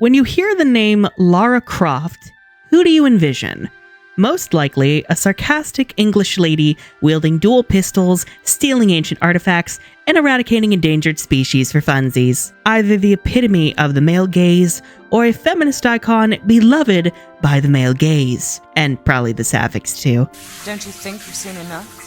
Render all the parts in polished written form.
When you hear the name Lara Croft, who do you envision? Most likely, a sarcastic English lady wielding dual pistols, stealing ancient artifacts, and eradicating endangered species for funsies. Either the epitome of the male gaze, or a feminist icon beloved by the male gaze. And probably the sapphics too. Don't you think you've seen enough?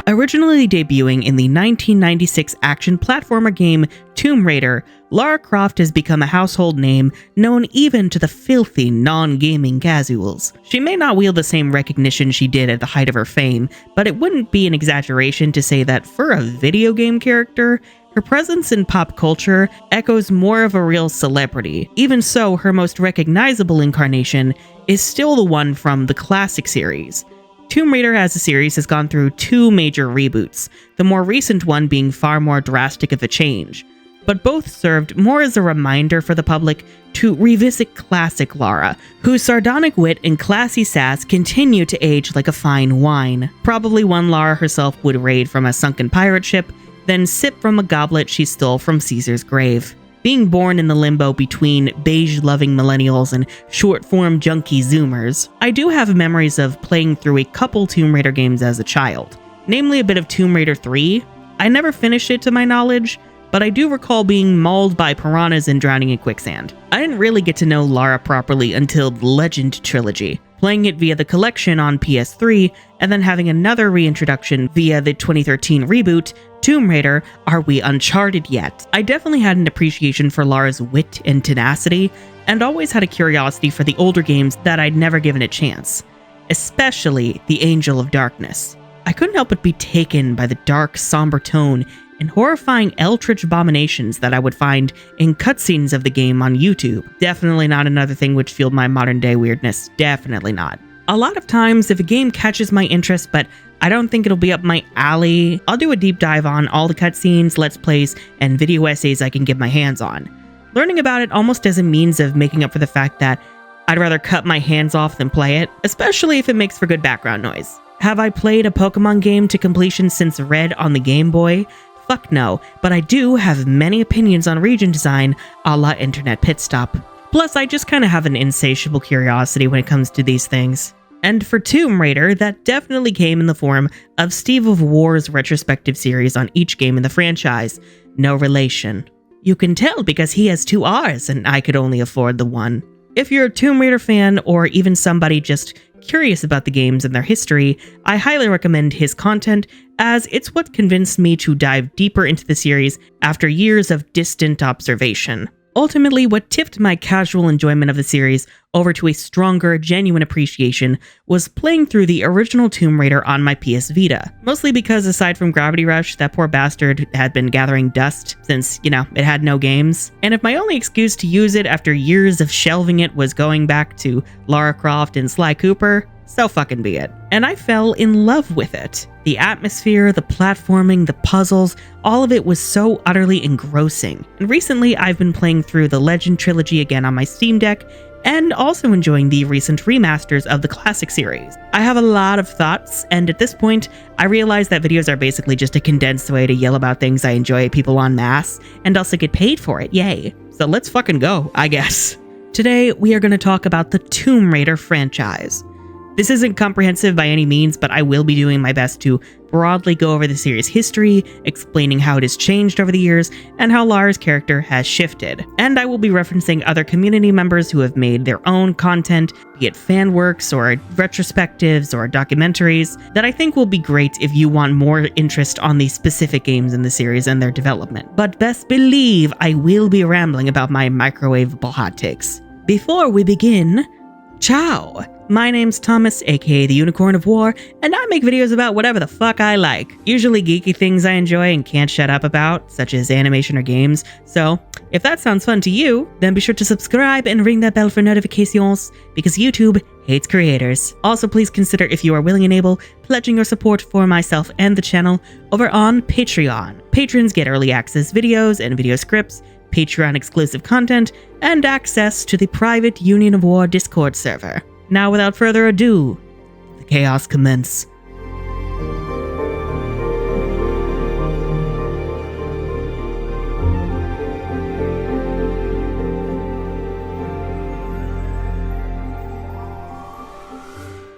Originally debuting in the 1996 action platformer game Tomb Raider, Lara Croft has become a household name known even to the filthy non-gaming casuals. She may not wield the same recognition she did at the height of her fame, but it wouldn't be an exaggeration to say that for a video game character, her presence in pop culture echoes more of a real celebrity. Even so, her most recognizable incarnation is still the one from the classic series. Tomb Raider as a series has gone through 2 major reboots, the more recent one being far more drastic of a change, but both served more as a reminder for the public to revisit classic Lara, whose sardonic wit and classy sass continue to age like a fine wine. Probably one Lara herself would raid from a sunken pirate ship, then sip from a goblet she stole from Caesar's grave. Being born in the limbo between beige-loving millennials and short-form junkie zoomers, I do have memories of playing through a couple Tomb Raider games as a child, namely a bit of Tomb Raider 3. I never finished it to my knowledge, but I do recall being mauled by piranhas and drowning in quicksand. I didn't really get to know Lara properly until the Legend Trilogy, playing it via the collection on PS3, and then having another reintroduction via the 2013 reboot, Tomb Raider, Are We Uncharted Yet? I definitely had an appreciation for Lara's wit and tenacity, and always had a curiosity for the older games that I'd never given a chance, especially the Angel of Darkness. I couldn't help but be taken by the dark, somber tone and horrifying eldritch abominations that I would find in cutscenes of the game on YouTube. Definitely not another thing which fueled my modern day weirdness, definitely not. A lot of times, if a game catches my interest but I don't think it'll be up my alley, I'll do a deep dive on all the cutscenes, let's plays, and video essays I can get my hands on. Learning about it almost as a means of making up for the fact that I'd rather cut my hands off than play it, especially if it makes for good background noise. Have I played a Pokemon game to completion since Red on the Game Boy? Fuck no, but I do have many opinions on region design a la Internet Pit Stop. Plus, I just kind of have an insatiable curiosity when it comes to these things. And for Tomb Raider, that definitely came in the form of Steve of War's retrospective series on each game in the franchise. No relation. You can tell because he has 2 R's and I could only afford the one. If you're a Tomb Raider fan, or even somebody just curious about the games and their history, I highly recommend his content, as it's what convinced me to dive deeper into the series after years of distant observation. Ultimately, what tipped my casual enjoyment of the series over to a stronger, genuine appreciation was playing through the original Tomb Raider on my PS Vita. Mostly because aside from Gravity Rush, that poor bastard had been gathering dust since, it had no games. And if my only excuse to use it after years of shelving it was going back to Lara Croft and Sly Cooper, so fucking be it. And I fell in love with it. The atmosphere, the platforming, the puzzles, all of it was so utterly engrossing. And recently I've been playing through the Legend Trilogy again on my Steam Deck, and also enjoying the recent remasters of the classic series. I have a lot of thoughts, and at this point, I realize that videos are basically just a condensed way to yell about things I enjoy at people en masse, and also get paid for it, yay. So let's fucking go, I guess. Today, we are going to talk about the Tomb Raider franchise. This isn't comprehensive by any means, but I will be doing my best to broadly go over the series' history, explaining how it has changed over the years, and how Lara's character has shifted. And I will be referencing other community members who have made their own content, be it fan works or retrospectives or documentaries, that I think will be great if you want more interest on the specific games in the series and their development. But best believe I will be rambling about my microwavable hot takes. Before we begin, ciao! My name's Thomas, aka the Unicorn of War, and I make videos about whatever the fuck I like. Usually geeky things I enjoy and can't shut up about, such as animation or games. So, if that sounds fun to you, then be sure to subscribe and ring that bell for notifications, because YouTube hates creators. Also, please consider, if you are willing and able, pledging your support for myself and the channel over on Patreon. Patrons get early access videos and video scripts, Patreon exclusive content, and access to the private Union of War Discord server. Now, without further ado, the chaos commence.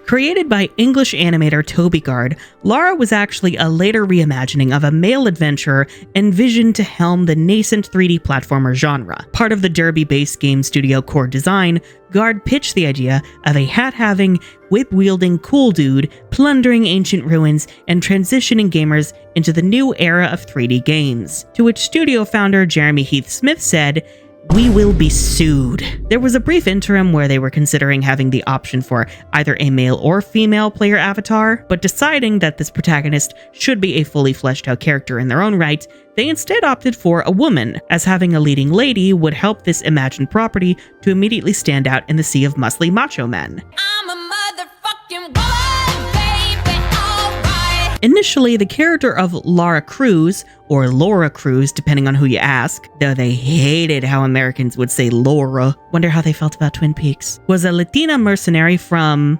Created by English animator Toby Gard, Lara was actually a later reimagining of a male adventurer envisioned to helm the nascent 3D platformer genre. Part of the Derby-based game studio Core Design, Gard pitched the idea of a hat-having, whip-wielding cool dude plundering ancient ruins and transitioning gamers into the new era of 3D games, to which studio founder Jeremy Heath Smith said, "We will be sued." There was a brief interim where they were considering having the option for either a male or female player avatar, but deciding that this protagonist should be a fully fleshed out character in their own right, they instead opted for a woman, as having a leading lady would help this imagined property to immediately stand out in the sea of muscly macho men. I'm a motherfucking woman, baby, alright. Initially, the character of Lara Cruz, or Laura Cruz, depending on who you ask, though they hated how Americans would say Laura, wonder how they felt about Twin Peaks, was a Latina mercenary from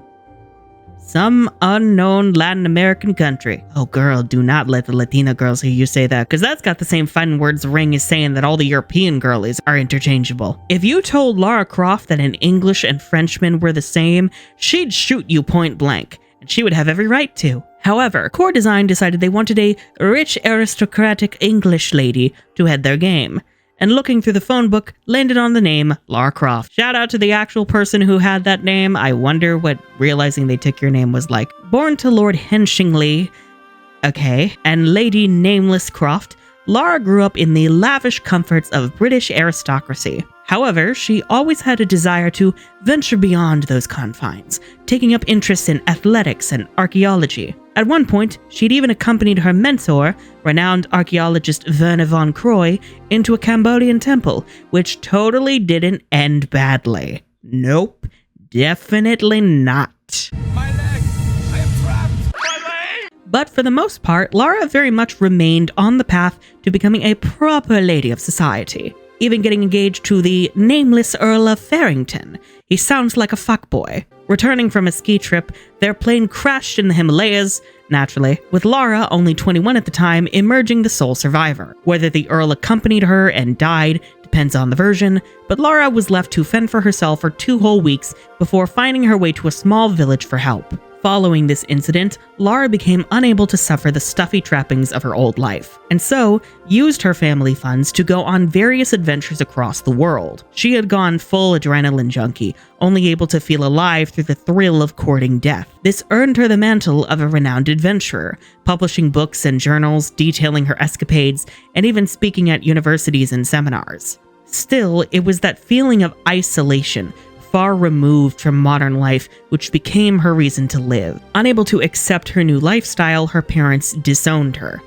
some unknown Latin American country. Oh girl, do not let the Latina girls hear you say that, because that's got the same fighting words ring as saying that all the European girlies are interchangeable. If you told Lara Croft that an English and Frenchman were the same, she'd shoot you point blank, and she would have every right to. However, Core Design decided they wanted a rich aristocratic English lady to head their game, and looking through the phone book, landed on the name Lara Croft. Shout out to the actual person who had that name. I wonder what realizing they took your name was like. Born to Lord Henshingley, okay, and Lady Nameless Croft, Lara grew up in the lavish comforts of British aristocracy. However, she always had a desire to venture beyond those confines, taking up interests in athletics and archaeology. At one point, she'd even accompanied her mentor, renowned archaeologist Werner von Croy, into a Cambodian temple, which totally didn't end badly. Nope, definitely not. My leg! I am trapped! My leg! But for the most part, Lara very much remained on the path to becoming a proper lady of society, even getting engaged to the nameless Earl of Farrington. He sounds like a fuckboy. Returning from a ski trip, their plane crashed in the Himalayas, naturally, with Lara, only 21 at the time, emerging the sole survivor. Whether the Earl accompanied her and died depends on the version, but Lara was left to fend for herself for 2 whole weeks before finding her way to a small village for help. Following this incident, Lara became unable to suffer the stuffy trappings of her old life, and so used her family funds to go on various adventures across the world. She had gone full adrenaline junkie, only able to feel alive through the thrill of courting death. This earned her the mantle of a renowned adventurer, publishing books and journals detailing her escapades, and even speaking at universities and seminars. Still, it was that feeling of isolation, far removed from modern life, which became her reason to live. Unable to accept her new lifestyle, her parents disowned her.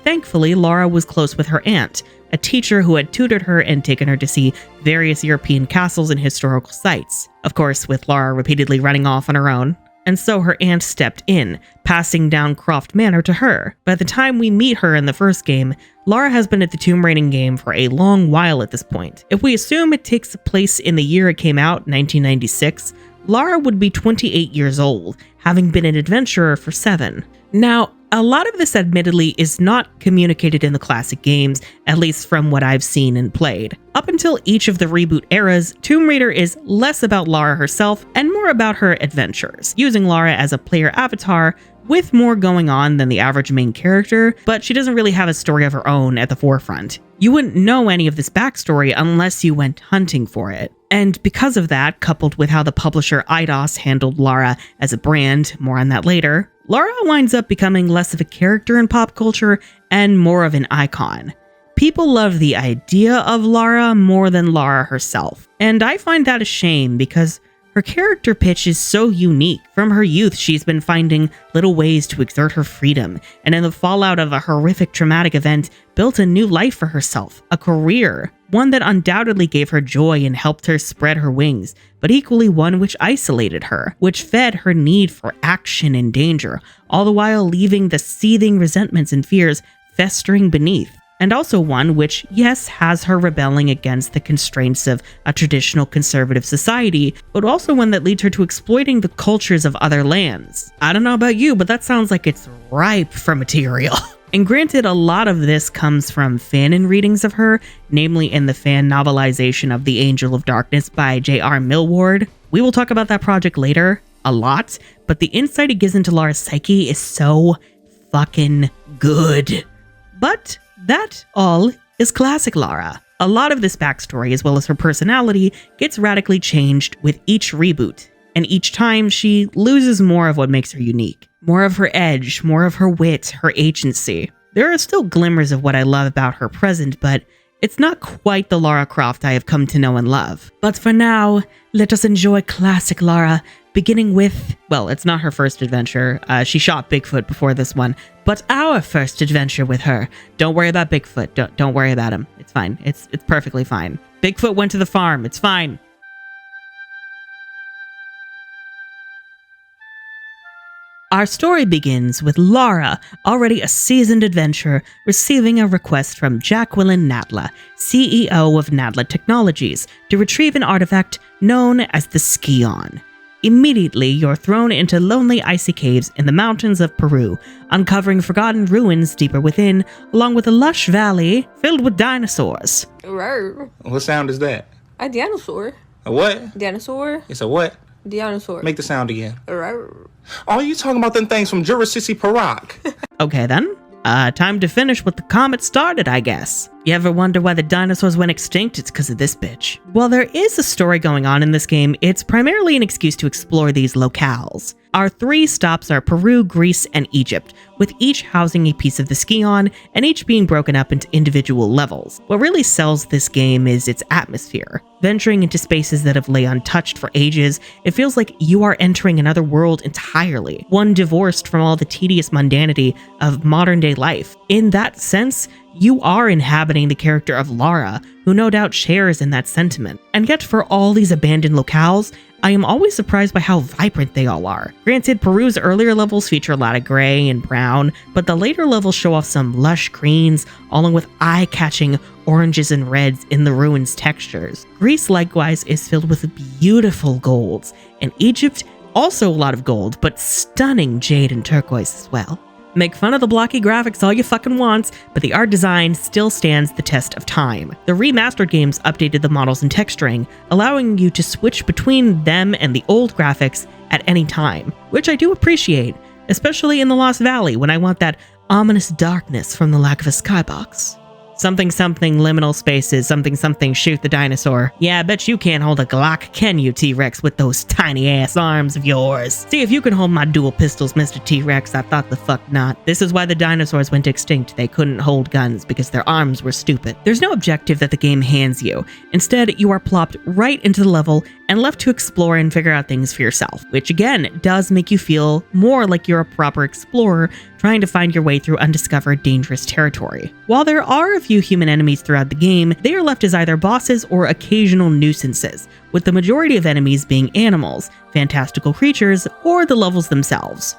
Thankfully, Lara was close with her aunt, a teacher who had tutored her and taken her to see various European castles and historical sites. Of course, with Lara repeatedly running off on her own. And so her aunt stepped in, passing down Croft Manor to her. By the time we meet her in the first game, Lara has been at the Tomb Raiding game for a long while at this point. If we assume it takes place in the year it came out, 1996, Lara would be 28 years old, having been an adventurer for 7. Now, a lot of this admittedly is not communicated in the classic games, at least from what I've seen and played. Up until each of the reboot eras, Tomb Raider is less about Lara herself and more about her adventures, using Lara as a player avatar with more going on than the average main character, but she doesn't really have a story of her own at the forefront. You wouldn't know any of this backstory unless you went hunting for it. And because of that, coupled with how the publisher Eidos handled Lara as a brand, more on that later, Lara winds up becoming less of a character in pop culture and more of an icon. People love the idea of Lara more than Lara herself, and I find that a shame because her character pitch is so unique. From her youth, she's been finding little ways to exert her freedom, and in the fallout of a horrific traumatic event, built a new life for herself, a career, one that undoubtedly gave her joy and helped her spread her wings, but equally one which isolated her, which fed her need for action and danger, all the while leaving the seething resentments and fears festering beneath. And also one which, yes, has her rebelling against the constraints of a traditional conservative society, but also one that leads her to exploiting the cultures of other lands. I don't know about you, but that sounds like it's ripe for material. And granted, a lot of this comes from fanon readings of her, namely in the fan novelization of The Angel of Darkness by J.R. Millward. We will talk about that project later. a lot, but the insight it gives into Lara's psyche is so fucking good. But that all is classic Lara. A lot of this backstory, as well as her personality, gets radically changed with each reboot, and each time she loses more of what makes her unique. More of her edge, more of her wit, her agency. There are still glimmers of what I love about her present, but it's not quite the Lara Croft I have come to know and love. But for now, let us enjoy classic Lara, beginning with, well, it's not her first adventure. She shot Bigfoot before this one, but our first adventure with her. Don't worry about Bigfoot. Don't worry about him. It's fine. It's perfectly fine. Bigfoot went to the farm. It's fine. Our story begins with Lara, already a seasoned adventurer, receiving a request from Jacqueline Nadler, CEO of Nadler Technologies, to retrieve an artifact known as the Skion. Immediately, you're thrown into lonely icy caves in the mountains of Peru, uncovering forgotten ruins deeper within, along with a lush valley filled with dinosaurs. Rawr. What sound is that? A dinosaur. A what? Dinosaur. It's a what? Dinosaur. Make the sound again. Rawr. Oh, you talking about them things from Jurassic Park? Okay then. Time to finish what the comet started, I guess. You ever wonder why the dinosaurs went extinct? It's because of this bitch. While there is a story going on in this game, it's primarily an excuse to explore these locales. Our 3 stops are Peru, Greece, and Egypt, with each housing a piece of the Skion, and each being broken up into individual levels. What really sells this game is its atmosphere. Venturing into spaces that have lay untouched for ages, it feels like you are entering another world entirely, one divorced from all the tedious mundanity of modern-day life. In that sense, you are inhabiting the character of Lara, who no doubt shares in that sentiment. And yet for all these abandoned locales, I am always surprised by how vibrant they all are. Granted, Peru's earlier levels feature a lot of gray and brown, but the later levels show off some lush greens, along with eye-catching oranges and reds in the ruins' textures. Greece likewise is filled with beautiful golds, and Egypt also a lot of gold, but stunning jade and turquoise as well. Make fun of the blocky graphics all you fucking want, but the art design still stands the test of time. The remastered games updated the models and texturing, allowing you to switch between them and the old graphics at any time, which I do appreciate, especially in the Lost Valley when I want that ominous darkness from the lack of a skybox. Something something liminal spaces, something something shoot the dinosaur. Yeah, I bet you can't hold a Glock, can you, T-Rex, with those tiny ass arms of yours? See if you can hold my dual pistols, Mr. T-Rex. I thought the fuck not. This is why the dinosaurs went extinct. They couldn't hold guns because their arms were stupid. There's no objective that the game hands you. Instead, you are plopped right into the level and left to explore and figure out things for yourself, which again does make you feel more like you're a proper explorer trying to find your way through undiscovered dangerous territory. While there are a few human enemies throughout the game, they are left as either bosses or occasional nuisances, with the majority of enemies being animals, fantastical creatures, or the levels themselves.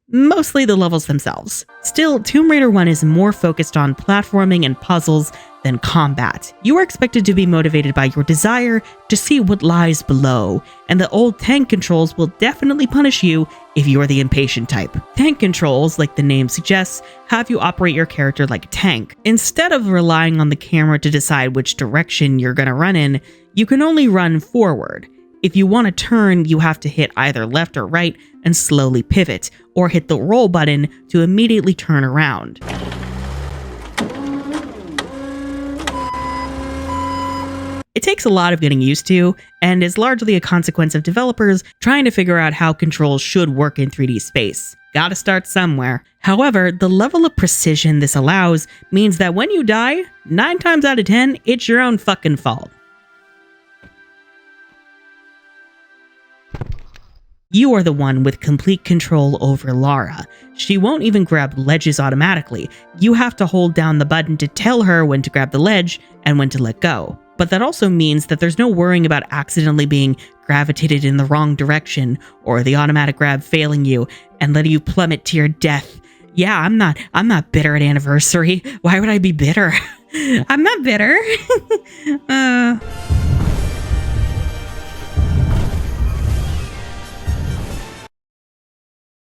Mostly the levels themselves. Still, Tomb Raider 1 is more focused on platforming and puzzles than combat. You are expected to be motivated by your desire to see what lies below, and the old tank controls will definitely punish you if you're the impatient type. Tank controls, like the name suggests, have you operate your character like a tank. Instead of relying on the camera to decide which direction you're gonna run in, you can only run forward. If you want to turn, you have to hit either left or right and slowly pivot, or hit the roll button to immediately turn around. It takes a lot of getting used to, and is largely a consequence of developers trying to figure out how controls should work in 3D space. Gotta start somewhere. However, the level of precision this allows means that when you die, 9 times out of 10, it's your own fucking fault. You are the one with complete control over Lara. She won't even grab ledges automatically. You have to hold down the button to tell her when to grab the ledge and when to let go. But that also means that there's no worrying about accidentally being gravitated in the wrong direction, or the automatic grab failing you and letting you plummet to your death. Yeah, I'm not bitter at Anniversary. Why would I be bitter? I'm not bitter.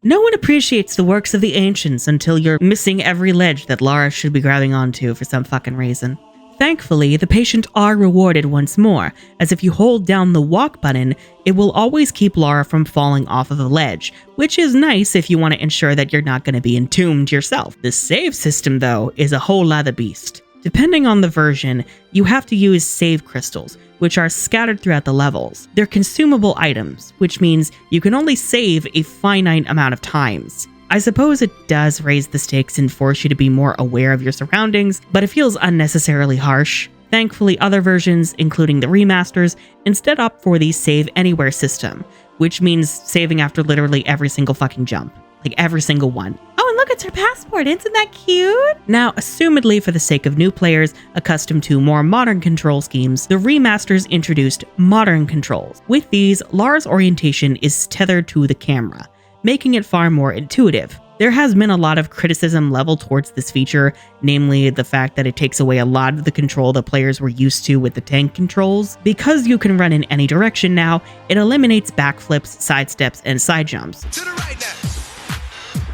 No one appreciates the works of the ancients until you're missing every ledge that Lara should be grabbing onto for some fucking reason. Thankfully, the patient are rewarded once more, as if you hold down the walk button, it will always keep Lara from falling off of the ledge, which is nice if you want to ensure that you're not going to be entombed yourself. The save system, though, is a whole other beast. Depending on the version, you have to use save crystals, which are scattered throughout the levels. They're consumable items, which means you can only save a finite amount of times. I suppose it does raise the stakes and force you to be more aware of your surroundings, but it feels unnecessarily harsh. Thankfully, other versions, including the remasters, instead opt for the save anywhere system, which means saving after literally every single fucking jump. Like every single one. Oh, and look, it's her passport. Isn't that cute? Now, assumedly for the sake of new players accustomed to more modern control schemes, the remasters introduced modern controls. With these, Lara's orientation is tethered to the camera, making it far more intuitive. There has been a lot of criticism leveled towards this feature, namely the fact that it takes away a lot of the control that players were used to with the tank controls. Because you can run in any direction now, it eliminates backflips, sidesteps, and side jumps. To the right now.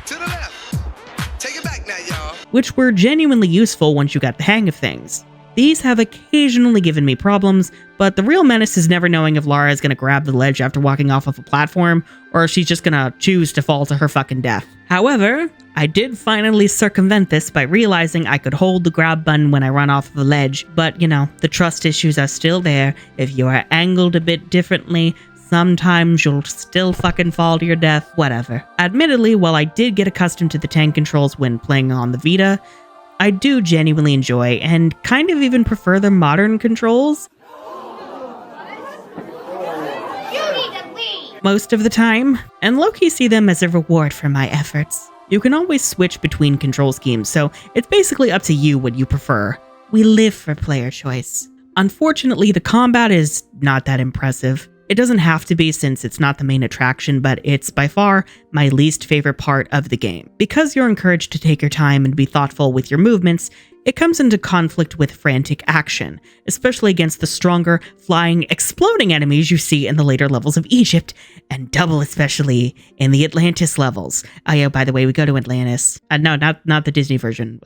To the left. Take it back now, y'all. Which were genuinely useful once you got the hang of things. These have occasionally given me problems, but the real menace is never knowing if Lara is going to grab the ledge after walking off of a platform, or if she's just going to choose to fall to her fucking death. However, I did finally circumvent this by realizing I could hold the grab button when I run off of the ledge, but you know, the trust issues are still there. If you are angled a bit differently, sometimes you'll still fucking fall to your death, whatever. Admittedly, while I did get accustomed to the tank controls when playing on the Vita, I do genuinely enjoy and kind of even prefer the modern controls most of the time, and low-key see them as a reward for my efforts. You can always switch between control schemes, so it's basically up to you what you prefer. We live for player choice. Unfortunately, the combat is not that impressive. It doesn't have to be since it's not the main attraction, but it's by far my least favorite part of the game. Because you're encouraged to take your time and be thoughtful with your movements, it comes into conflict with frantic action, especially against the stronger, flying, exploding enemies you see in the later levels of Egypt, and double especially in the Atlantis levels. Oh yeah, by the way, we go to Atlantis. No, not the Disney version.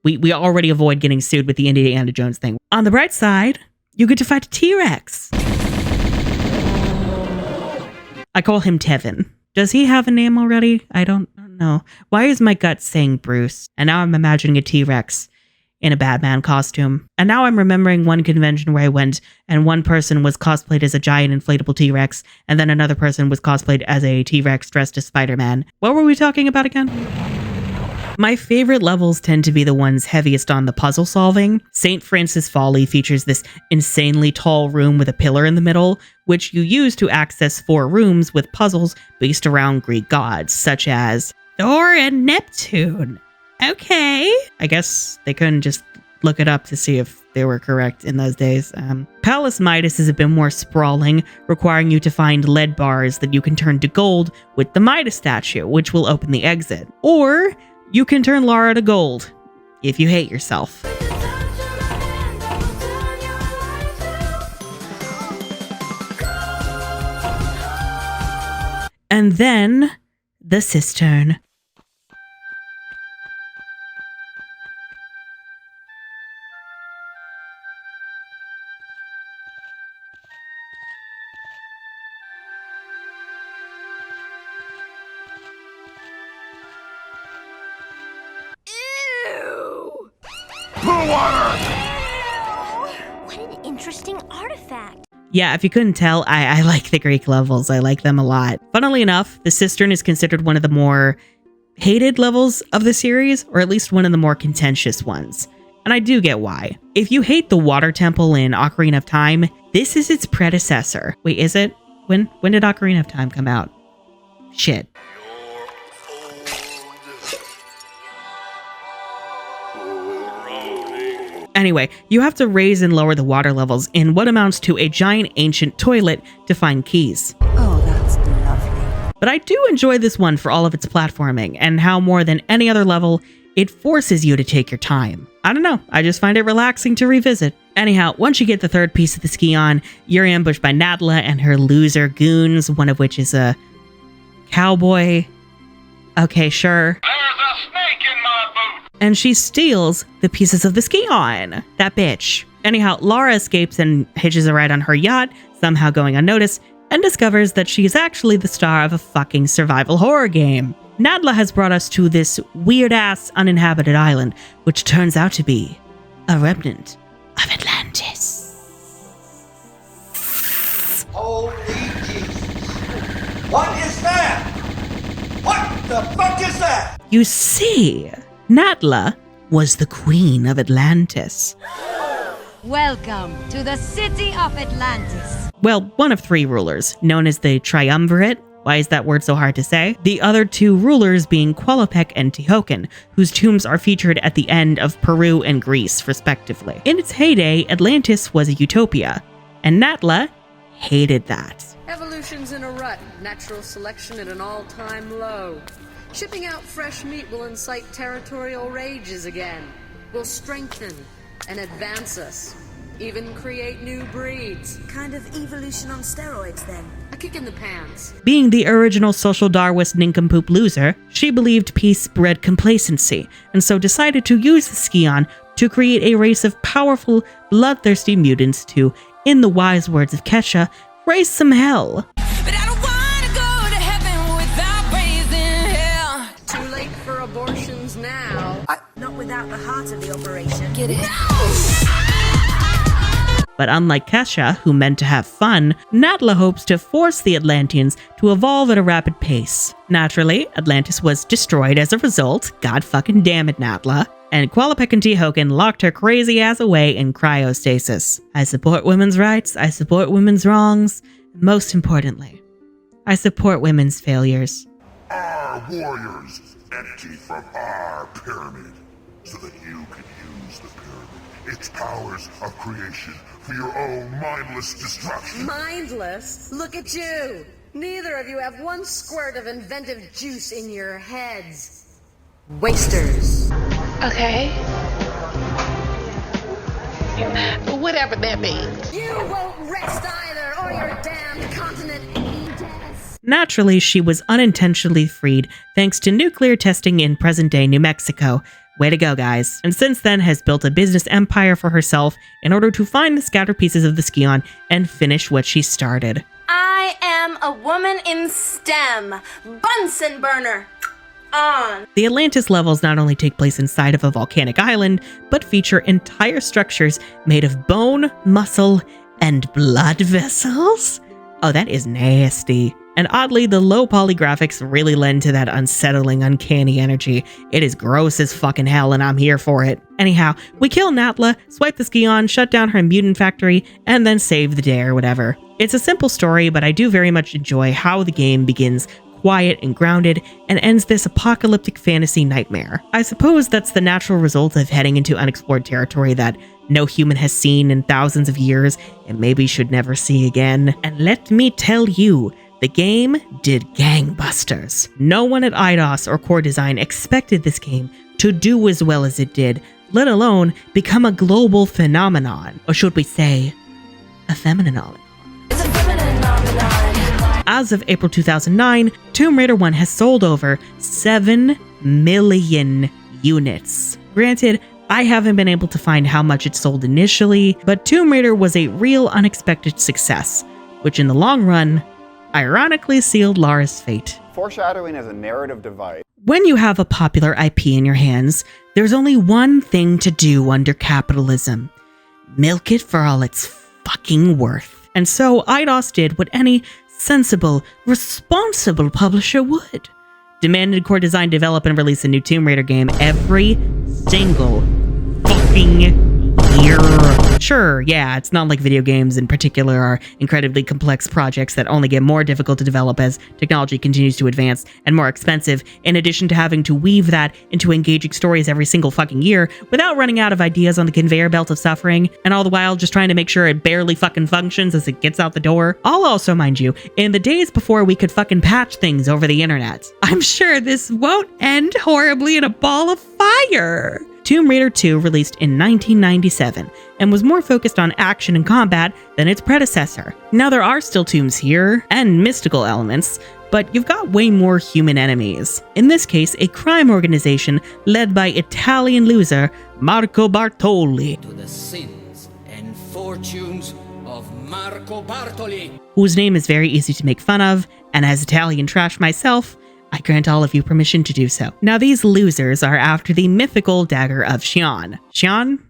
We already avoid getting sued with the Indiana Jones thing. On the bright side, you get to fight a T-Rex. I call him Tevin. Does he have a name already? I don't know. Why is my gut saying Bruce? And now I'm imagining a T-Rex in a Batman costume. And now I'm remembering one convention where I went and one person was cosplayed as a giant inflatable T-Rex and then another person was cosplayed as a T-Rex dressed as Spider-Man. What were we talking about again? My favorite levels tend to be the ones heaviest on the puzzle solving. St. Francis Folly features this insanely tall room with a pillar in the middle, which you use to access 4 rooms with puzzles based around Greek gods, such as Thor and Neptune. Okay. I guess they couldn't just look it up to see if they were correct in those days. Palace Midas is a bit more sprawling, requiring you to find lead bars that you can turn to gold with the Midas statue, which will open the exit. Or you can turn Lara to gold if you hate yourself. And then the cistern. What an interesting artifact. Yeah, if you couldn't tell, I like the Greek levels. I like them a lot. Funnily enough, the cistern is considered one of the more hated levels of the series, or at least one of the more contentious ones. And I do get why. If you hate the water temple in Ocarina of Time, this is its predecessor. Wait, is it? When did Ocarina of Time come out? Shit. Anyway, you have to raise and lower the water levels in what amounts to a giant ancient toilet to find keys. Oh, that's lovely. But I do enjoy this one for all of its platforming and how more than any other level, it forces you to take your time. I don't know, I just find it relaxing to revisit. Anyhow, once you get the third piece of the ski on, you're ambushed by Nadla and her loser goons, one of which is a cowboy. Okay, sure. There's a snake in my boot! And she steals the pieces of the ski on. That bitch. Anyhow, Lara escapes and hitches a ride on her yacht, somehow going unnoticed, and discovers that she is actually the star of a fucking survival horror game. Nadla has brought us to this weird-ass uninhabited island, which turns out to be a remnant of Atlantis. Holy Jesus. What is that? What the fuck is that? You see, Nadla was the queen of Atlantis. Welcome to the city of Atlantis. Well, one of three rulers, known as the Triumvirate. Why is that word so hard to say? The other two rulers being Qualopec and Tehocan, whose tombs are featured at the end of Peru and Greece, respectively. In its heyday, Atlantis was a utopia, and Nadla hated that. Evolution's in a rut, natural selection at an all-time low. Shipping out fresh meat will incite territorial rages again. Will strengthen and advance us. Even create new breeds. Kind of evolution on steroids, then. A kick in the pants. Being the original social Darwinist nincompoop loser, she believed peace bred complacency, and so decided to use the Scion to create a race of powerful, bloodthirsty mutants to, in the wise words of Kesha, raise some hell. But I don't wanna go to heaven without raising hell. Too late for abortions now. Not without the heart of the operation. Get it? But unlike Kesha, who meant to have fun, Nadla hopes to force the Atlanteans to evolve at a rapid pace. Naturally, Atlantis was destroyed as a result, god fucking damn it, Nadla, and Qualopec and Tehocan locked her crazy ass away in cryostasis. I support women's rights, I support women's wrongs, and most importantly, I support women's failures. Our warriors, empty from our pyramid, so that you can use the pyramid, its powers of creation, for your own mindless destruction. Mindless? Look at you! Neither of you have one squirt of inventive juice in your heads. Wasters. Okay. Whatever that means. You won't rest either, or your damned continent ages. Naturally, she was unintentionally freed thanks to nuclear testing in present-day New Mexico. Way to go, guys. And since then has built a business empire for herself in order to find the scattered pieces of the Scion and finish what she started. I am a woman in STEM. Bunsen burner. On. The Atlantis levels not only take place inside of a volcanic island, but feature entire structures made of bone, muscle, and blood vessels. Oh, that is nasty. And oddly, the low poly graphics really lend to that unsettling, uncanny energy. It is gross as fucking hell, and I'm here for it. Anyhow, we kill Nadla, swipe the Scion, shut down her mutant factory, and then save the day or whatever. It's a simple story, but I do very much enjoy how the game begins quiet and grounded, and ends this apocalyptic fantasy nightmare. I suppose that's the natural result of heading into unexplored territory that no human has seen in thousands of years, and maybe should never see again. And let me tell you, the game did gangbusters. No one at Eidos or Core Design expected this game to do as well as it did, let alone become a global phenomenon. Or should we say, a phenomenon. As of April 2009, Tomb Raider 1 has sold over 7 million units. Granted, I haven't been able to find how much it sold initially, but Tomb Raider was a real unexpected success, which in the long run, ironically sealed Lara's fate. Foreshadowing is a narrative device. When you have a popular IP in your hands, there's only one thing to do under capitalism. Milk it for all it's fucking worth. And so Eidos did what any sensible, responsible publisher would. Demanded Core Design develop and release a new Tomb Raider game every single fucking year. Sure, yeah, it's not like video games in particular are incredibly complex projects that only get more difficult to develop as technology continues to advance and more expensive, in addition to having to weave that into engaging stories every single fucking year without running out of ideas on the conveyor belt of suffering, and all the while just trying to make sure it barely fucking functions as it gets out the door. I'll also, mind you, in the days before we could fucking patch things over the internet. I'm sure this won't end horribly in a ball of fire. Tomb Raider 2 released in 1997 and was more focused on action and combat than its predecessor. Now there are still tombs here and mystical elements, but you've got way more human enemies. In this case, a crime organization led by Italian loser Marco Bartoli, To the sins and fortunes of Marco Bartoli, whose name is very easy to make fun of, and as Italian trash myself, I grant all of you permission to do so. Now these losers are after the mythical dagger of Xian. Xian?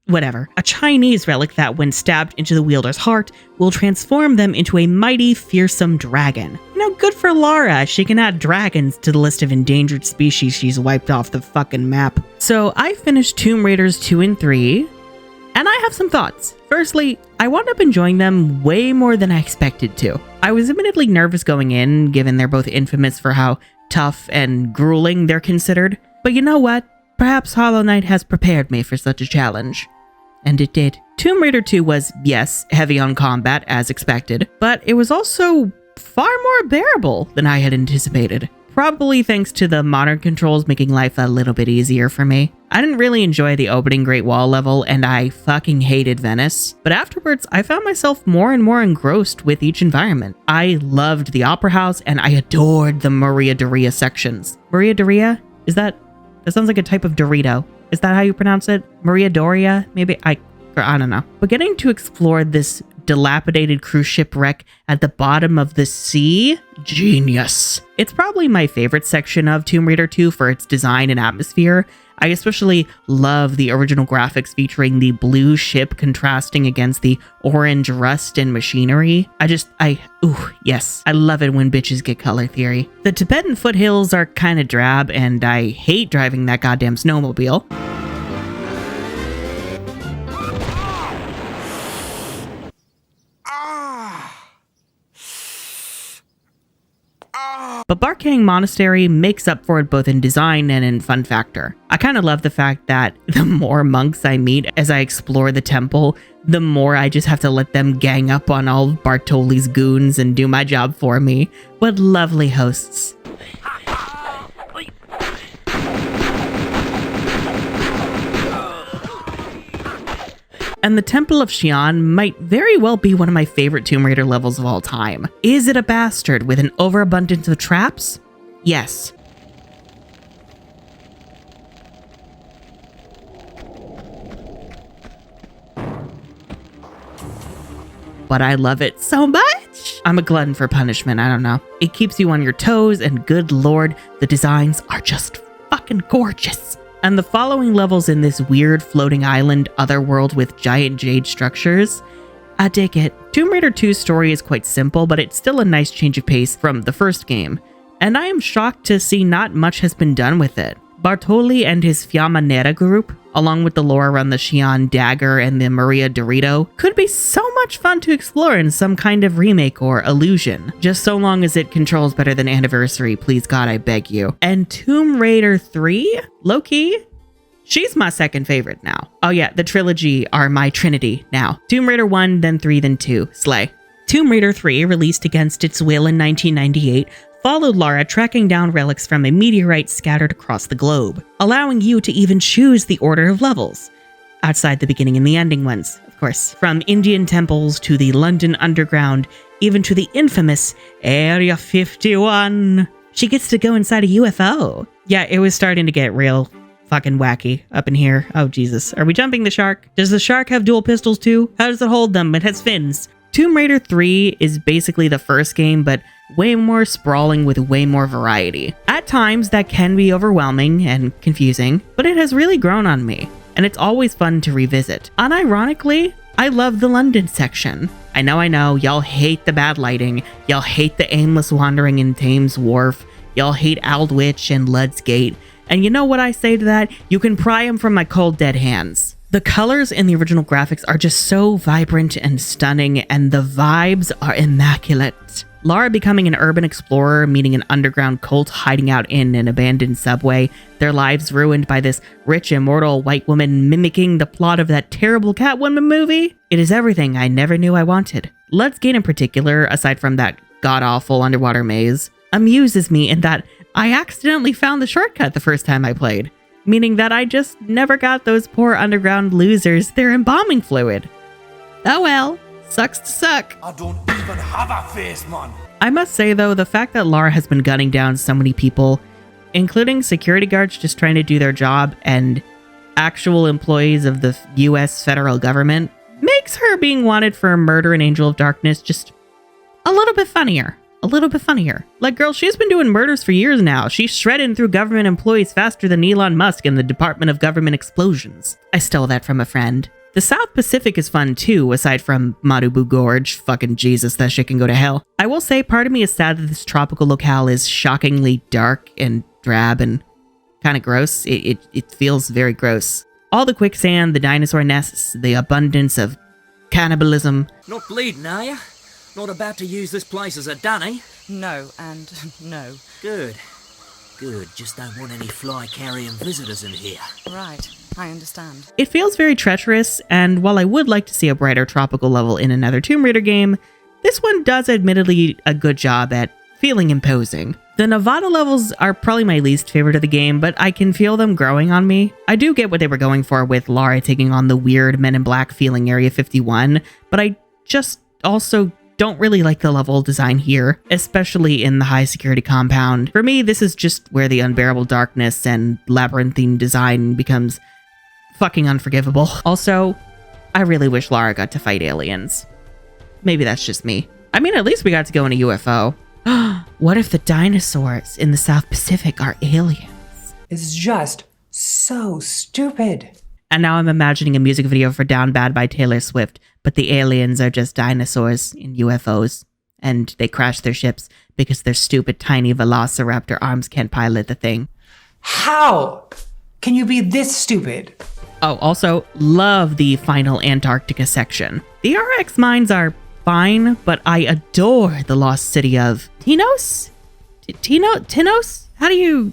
Whatever. A Chinese relic that, when stabbed into the wielder's heart, will transform them into a mighty, fearsome dragon. Now, good for Lara. She can add dragons to the list of endangered species she's wiped off the fucking map. So I finished Tomb Raiders 2 and 3, and I have some thoughts. Firstly, I wound up enjoying them way more than I expected to. I was admittedly nervous going in, given they're both infamous for how tough and grueling they're considered. But you know what? Perhaps Hollow Knight has prepared me for such a challenge. And it did. Tomb Raider 2 was, yes, heavy on combat as expected, but it was also far more bearable than I had anticipated. Probably thanks to the modern controls making life a little bit easier for me. I didn't really enjoy the opening Great Wall level, and I fucking hated Venice. But afterwards, I found myself more and more engrossed with each environment. I loved the Opera House, and I adored the Maria Doria sections. Maria Doria? That sounds like a type of Dorito. Is that how you pronounce it? Maria Doria? Maybe? I don't know. But getting to explore this dilapidated cruise ship wreck at the bottom of the sea? Genius. It's probably my favorite section of Tomb Raider 2 for its design and atmosphere. I especially love the original graphics featuring the blue ship contrasting against the orange rust and machinery. Yes. I love it when bitches get color theory. The Tibetan foothills are kind of drab, and I hate driving that goddamn snowmobile. But Barkang Monastery makes up for it both in design and in fun factor. I kind of love the fact that the more monks I meet as I explore the temple, the more I just have to let them gang up on all of Bartoli's goons and do my job for me. What lovely hosts. And the Temple of Xian might very well be one of my favorite Tomb Raider levels of all time. Is it a bastard with an overabundance of traps? Yes. But I love it so much. I'm a glutton for punishment, I don't know. It keeps you on your toes, and good lord, the designs are just fucking gorgeous. And the following levels in this weird floating island otherworld with giant jade structures, I dig it. Tomb Raider 2's story is quite simple, but it's still a nice change of pace from the first game, and I am shocked to see not much has been done with it. Bartoli and his Fiamma Nera group, along with the lore around the Xian dagger and the Maria Dorito, could be so much fun to explore in some kind of remake or illusion. Just so long as it controls better than Anniversary, please God, I beg you. And Tomb Raider 3? Low-key? She's my second favorite now. Oh yeah, the trilogy are my trinity now. Tomb Raider 1, then 3, then 2. Slay. Tomb Raider 3, released against its will in 1998, followed Lara tracking down relics from a meteorite scattered across the globe, allowing you to even choose the order of levels, outside the beginning and the ending ones, of course. From Indian temples to the London Underground, even to the infamous Area 51. She gets to go inside a UFO. Yeah, it was starting to get real fucking wacky up in here. Oh Jesus, are we jumping the shark? Does the shark have dual pistols too? How does it hold them? It has fins. Tomb Raider 3 is basically the first game, but way more sprawling with way more variety. At times, that can be overwhelming and confusing, but it has really grown on me, and it's always fun to revisit. Unironically, I love the London section. I know, y'all hate the bad lighting, y'all hate the aimless wandering in Thames Wharf, y'all hate Aldwych and Lud's Gate, And you know what I say to that? You can pry them from my cold dead hands. The colors in the original graphics are just so vibrant and stunning, and the vibes are immaculate. Lara becoming an urban explorer, meeting an underground cult hiding out in an abandoned subway, their lives ruined by this rich, immortal white woman mimicking the plot of that terrible Catwoman movie. It is everything I never knew I wanted. Let's Gate in particular, aside from that god-awful underwater maze, amuses me in that I accidentally found the shortcut the first time I played, meaning that I just never got those poor underground losers their embalming fluid. Oh well. Sucks to suck. I don't even have a face, man. I must say though, the fact that Lara has been gunning down so many people, including security guards just trying to do their job and actual employees of the US federal government, makes her being wanted for murder and Angel of Darkness just a little bit funnier. A little bit funnier. Like, girl, she's been doing murders for years now. She's shredding through government employees faster than Elon Musk in the Department of Government Explosions. I stole that from a friend. The South Pacific is fun too, aside from Marubu Gorge. Fucking Jesus, that shit can go to hell. I will say part of me is sad that this tropical locale is shockingly dark and drab and kind of gross. It feels very gross. All the quicksand, the dinosaur nests, the abundance of cannibalism. Not bleeding, are you? Not about to use this place as a dunny? No, and no. Good. Good, just don't want any fly-carrying visitors in here. Right, I understand. It feels very treacherous, and while I would like to see a brighter tropical level in another Tomb Raider game, this one does admittedly a good job at feeling imposing. The Nevada levels are probably my least favorite of the game, but I can feel them growing on me. I do get what they were going for with Lara taking on the weird Men in Black feeling Area 51, but I just also don't really like the level design here, especially in the high security compound. For me, this is just where the unbearable darkness and labyrinthine design becomes fucking unforgivable. Also, I really wish Lara got to fight aliens. Maybe that's just me. I mean, at least we got to go in a UFO. What if the dinosaurs in the South Pacific are aliens? It's just so stupid. And now I'm imagining a music video for Down Bad by Taylor Swift, but the aliens are just dinosaurs in UFOs, and they crash their ships because their stupid tiny velociraptor arms can't pilot the thing. How can you be this stupid? Oh, also, love the final Antarctica section. The RX mines are fine, but I adore the lost city of Tinos? Tinos? How do you...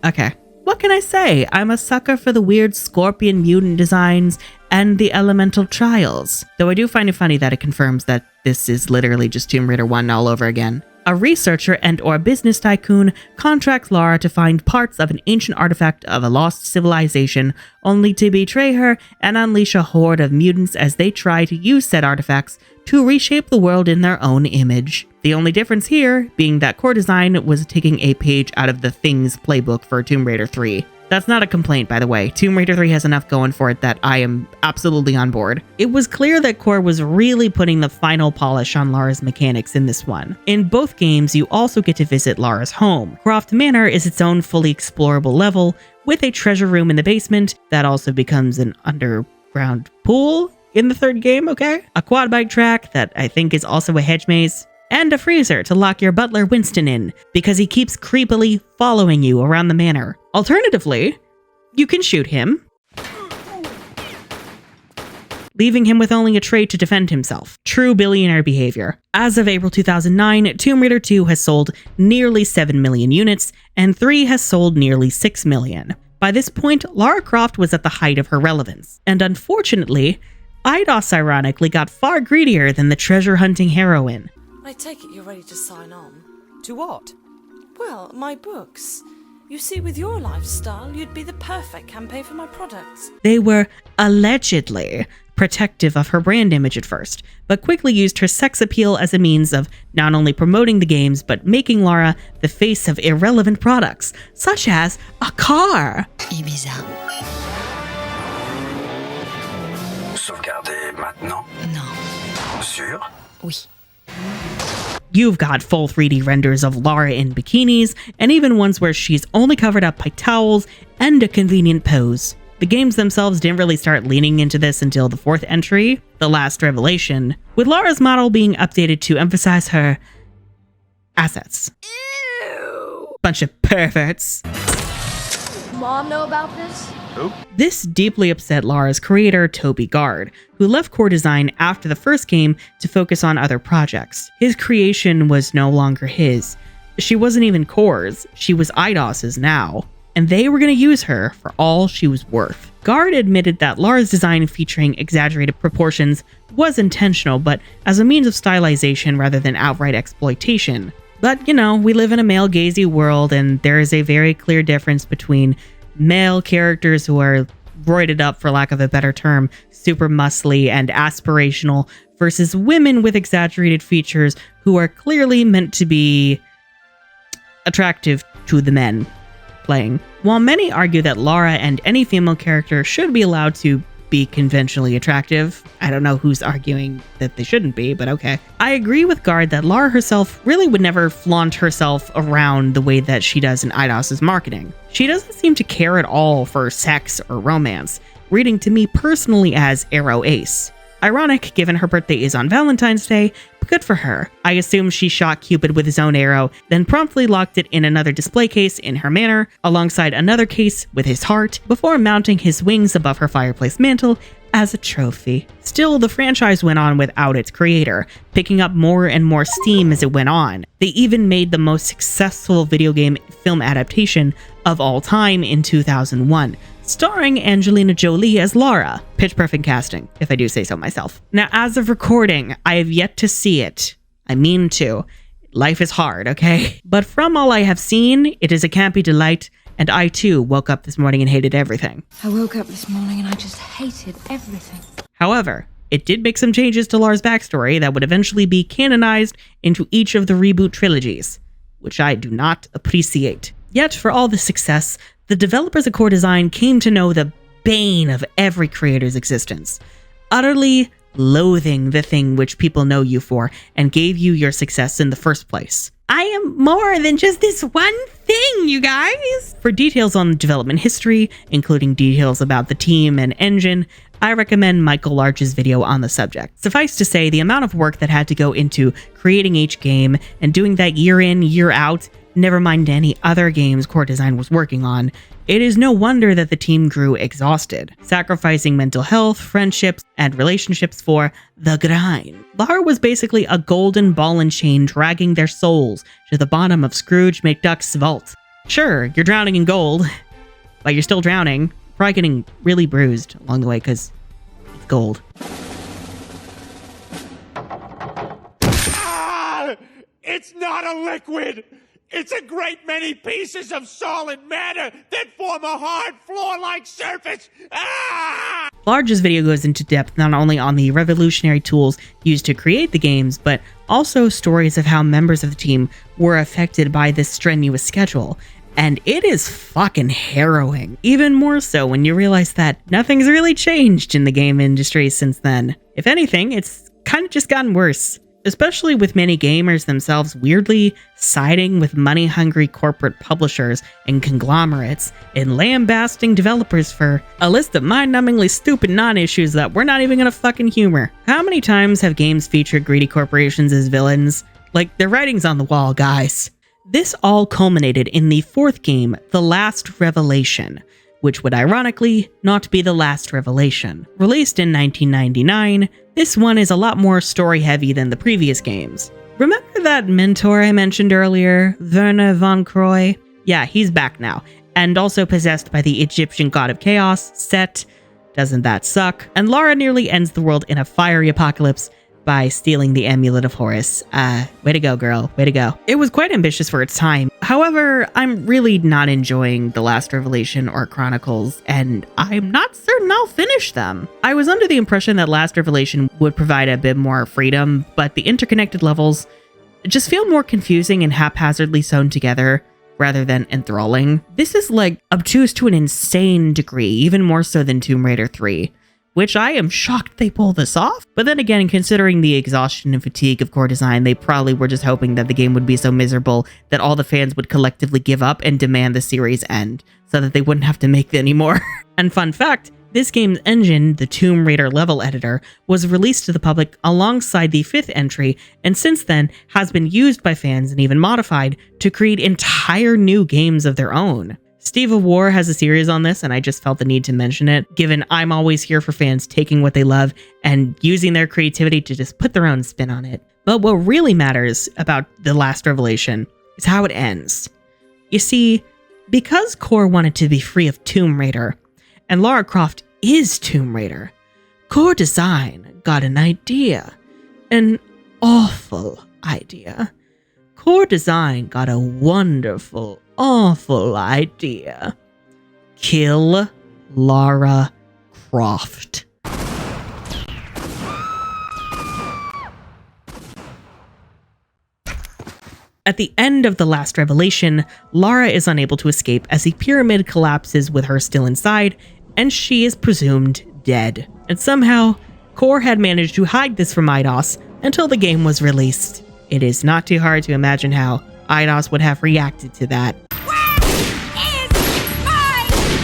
Okay. What can I say? I'm a sucker for the weird scorpion mutant designs and the elemental trials. Though I do find it funny that it confirms that this is literally just Tomb Raider 1 all over again. A researcher and/or business tycoon contracts Lara to find parts of an ancient artifact of a lost civilization, only to betray her and unleash a horde of mutants as they try to use said artifacts to reshape the world in their own image. The only difference here being that core design was taking a page out of the Things playbook for Tomb Raider 3. That's not a complaint, by the way. Tomb Raider 3 has enough going for it that I am absolutely on board. It was clear that Core was really putting the final polish on Lara's mechanics in this one. In both games, you also get to visit Lara's home. Croft Manor is its own fully explorable level, with a treasure room in the basement that also becomes an underground pool in the third game, okay? A quad bike track that I think is also a hedge maze, and a freezer to lock your butler Winston in, because he keeps creepily following you around the manor. Alternatively, you can shoot him, leaving him with only a tray to defend himself. True billionaire behavior. As of April 2009, Tomb Raider 2 has sold nearly 7 million units, and 3 has sold nearly 6 million. By this point, Lara Croft was at the height of her relevance, and unfortunately, Eidos ironically got far greedier than the treasure-hunting heroine. I take it you're ready to sign on. To what? Well, my books. You see, with your lifestyle, you'd be the perfect campaign for my products. They were allegedly protective of her brand image at first, but quickly used her sex appeal as a means of not only promoting the games, but making Lara the face of irrelevant products, such as a car. Ibiza. Sauvegarder maintenant? Non. Sûr? Oui. You've got full 3D renders of Lara in bikinis, and even ones where she's only covered up by towels and a convenient pose. The games themselves didn't really start leaning into this until the 4th entry, The Last Revelation, with Lara's model being updated to emphasize her assets. Ew. Bunch of perverts. Mom know about this? Who? This deeply upset Lara's creator, Toby Gard, who left core design after the first game to focus on other projects. His creation was no longer his. She wasn't even Core's, she was Eidos's now, and they were going to use her for all she was worth. Gard admitted that Lara's design featuring exaggerated proportions was intentional, but as a means of stylization rather than outright exploitation. But, you know, we live in a male-gazy world, and there is a very clear difference between male characters who are roided up, for lack of a better term, super muscly and aspirational, versus women with exaggerated features who are clearly meant to be attractive to the men playing. While many argue that Lara and any female character should be allowed to be conventionally attractive, I don't know who's arguing that they shouldn't be, but okay. I agree with Gard that Lara herself really would never flaunt herself around the way that she does in Eidos's marketing. She doesn't seem to care at all for sex or romance, reading to me personally as Arrow Ace. Ironic, given her birthday is on Valentine's Day, but good for her. I assume she shot Cupid with his own arrow, then promptly locked it in another display case in her manor, alongside another case with his heart, before mounting his wings above her fireplace mantle as a trophy. Still, the franchise went on without its creator, picking up more and more steam as it went on. They even made the most successful video game film adaptation of all time in 2001, starring Angelina Jolie as Lara. Pitch perfect casting, if I do say so myself. Now, as of recording, I have yet to see it. I mean to. Life is hard, okay? But from all I have seen, it is a campy delight, and I too woke up this morning and hated everything. I woke up this morning and I just hated everything. However, it did make some changes to Lara's backstory that would eventually be canonized into each of the reboot trilogies, which I do not appreciate. Yet, for all the success, the developers of Core Design came to know the bane of every creator's existence, utterly loathing the thing which people know you for and gave you your success in the first place. I am more than just this one thing, you guys! For details on development history, including details about the team and engine, I recommend Michael Larch's video on the subject. Suffice to say, the amount of work that had to go into creating each game and doing that year in, year out, never mind any other games Core Design was working on, it is no wonder that the team grew exhausted, sacrificing mental health, friendships, and relationships for the grind. Lara was basically a golden ball and chain dragging their souls to the bottom of Scrooge McDuck's vault. Sure, you're drowning in gold, but you're still drowning, probably getting really bruised along the way because it's gold. Ah! It's not a liquid! It's a great many pieces of solid matter that form a hard floor-like surface! Ah! Large's video goes into depth not only on the revolutionary tools used to create the games, but also stories of how members of the team were affected by this strenuous schedule. And it is fucking harrowing. Even more so when you realize that nothing's really changed in the game industry since then. If anything, it's kind of just gotten worse. Especially with many gamers themselves weirdly siding with money-hungry corporate publishers and conglomerates and lambasting developers for a list of mind-numbingly stupid non-issues that we're not even gonna fucking humor. How many times have games featured greedy corporations as villains? Like, the writing's on the wall, guys. This all culminated in the fourth game, The Last Revelation, which would ironically not be the last revelation. Released in 1999, this one is a lot more story-heavy than the previous games. Remember that mentor I mentioned earlier, Werner von Croy? Yeah, he's back now, and also possessed by the Egyptian god of chaos, Set. Doesn't that suck? And Lara nearly ends the world in a fiery apocalypse by stealing the amulet of Horus. Way to go, girl. Way to go. It was quite ambitious for its time. However, I'm really not enjoying The Last Revelation or Chronicles, and I'm not certain I'll finish them. I was under the impression that Last Revelation would provide a bit more freedom, but the interconnected levels just feel more confusing and haphazardly sewn together rather than enthralling. This is like obtuse to an insane degree, even more so than Tomb Raider 3. Which I am shocked they pulled this off. But then again, considering the exhaustion and fatigue of Core Design, they probably were just hoping that the game would be so miserable that all the fans would collectively give up and demand the series end, so that they wouldn't have to make it anymore. And fun fact, this game's engine, the Tomb Raider level editor, was released to the public alongside the fifth entry, and since then has been used by fans and even modified to create entire new games of their own. Steve of War has a series on this, and I just felt the need to mention it, given I'm always here for fans taking what they love and using their creativity to just put their own spin on it. But what really matters about The Last Revelation is how it ends. You see, because Core wanted to be free of Tomb Raider, and Lara Croft is Tomb Raider, Core Design got an idea. An awful idea. Core Design got a wonderful, awful idea. Kill Lara Croft. At the end of The Last Revelation, Lara is unable to escape as the pyramid collapses with her still inside, and she is presumed dead. And somehow, Core had managed to hide this from Eidos until the game was released. It is not too hard to imagine how Eidos would have reacted to that.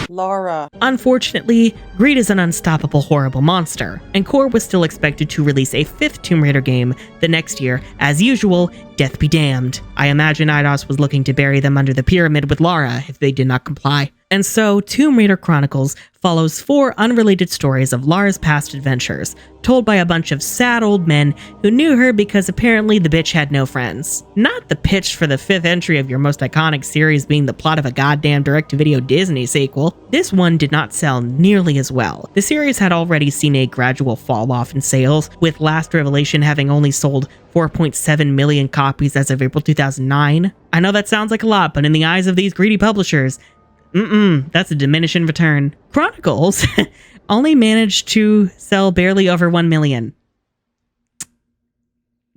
Lara. Unfortunately, greed is an unstoppable, horrible monster, and Core was still expected to release a 5th Tomb Raider game the next year. As usual, death be damned. I imagine Eidos was looking to bury them under the pyramid with Lara if they did not comply. And so, Tomb Raider Chronicles follows 4 unrelated stories of Lara's past adventures, told by a bunch of sad old men who knew her because apparently the bitch had no friends. Not the pitch for the 5th entry of your most iconic series being the plot of a goddamn direct-to-video Disney sequel. This one did not sell nearly as well. The series had already seen a gradual fall-off in sales, with Last Revelation having only sold 4.7 million copies as of April 2009. I know that sounds like a lot, but in the eyes of these greedy publishers, that's a diminishing return. Chronicles only managed to sell barely over 1 million.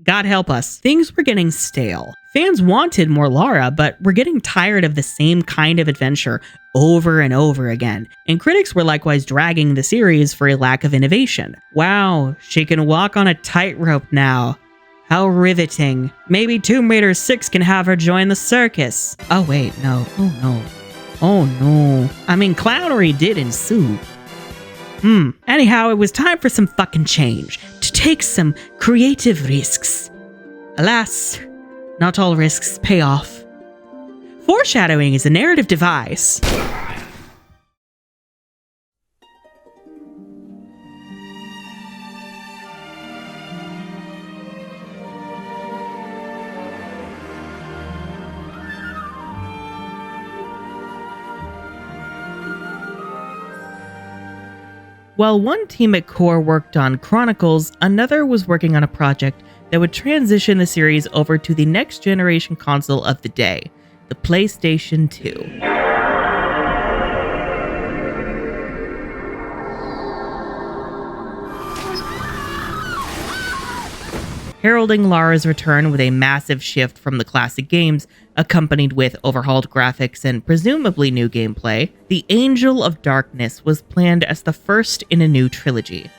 God help us. Things were getting stale. Fans wanted more Lara, but were getting tired of the same kind of adventure over and over again, and critics were likewise dragging the series for a lack of innovation. Wow, she can walk on a tightrope now. How riveting. Maybe Tomb Raider 6 can have her join the circus. Oh wait, no. Oh no. Oh no. I mean, clownery did ensue. Anyhow, it was time for some fucking change. To take some creative risks. Alas, not all risks pay off. Foreshadowing is a narrative device. While one team at Core worked on Chronicles, another was working on a project that would transition the series over to the next generation console of the day, the PlayStation 2. Heralding Lara's return with a massive shift from the classic games, accompanied with overhauled graphics and presumably new gameplay, the Angel of Darkness was planned as the first in a new trilogy.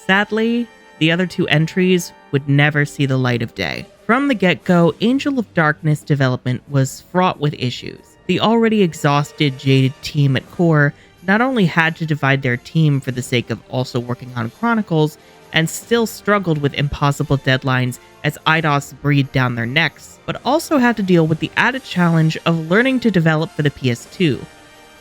Sadly, the other 2 entries would never see the light of day. From the get-go, Angel of Darkness development was fraught with issues. The already exhausted, jaded team at Core not only had to divide their team for the sake of also working on Chronicles, and still struggled with impossible deadlines as Eidos breathed down their necks, but also had to deal with the added challenge of learning to develop for the PS2.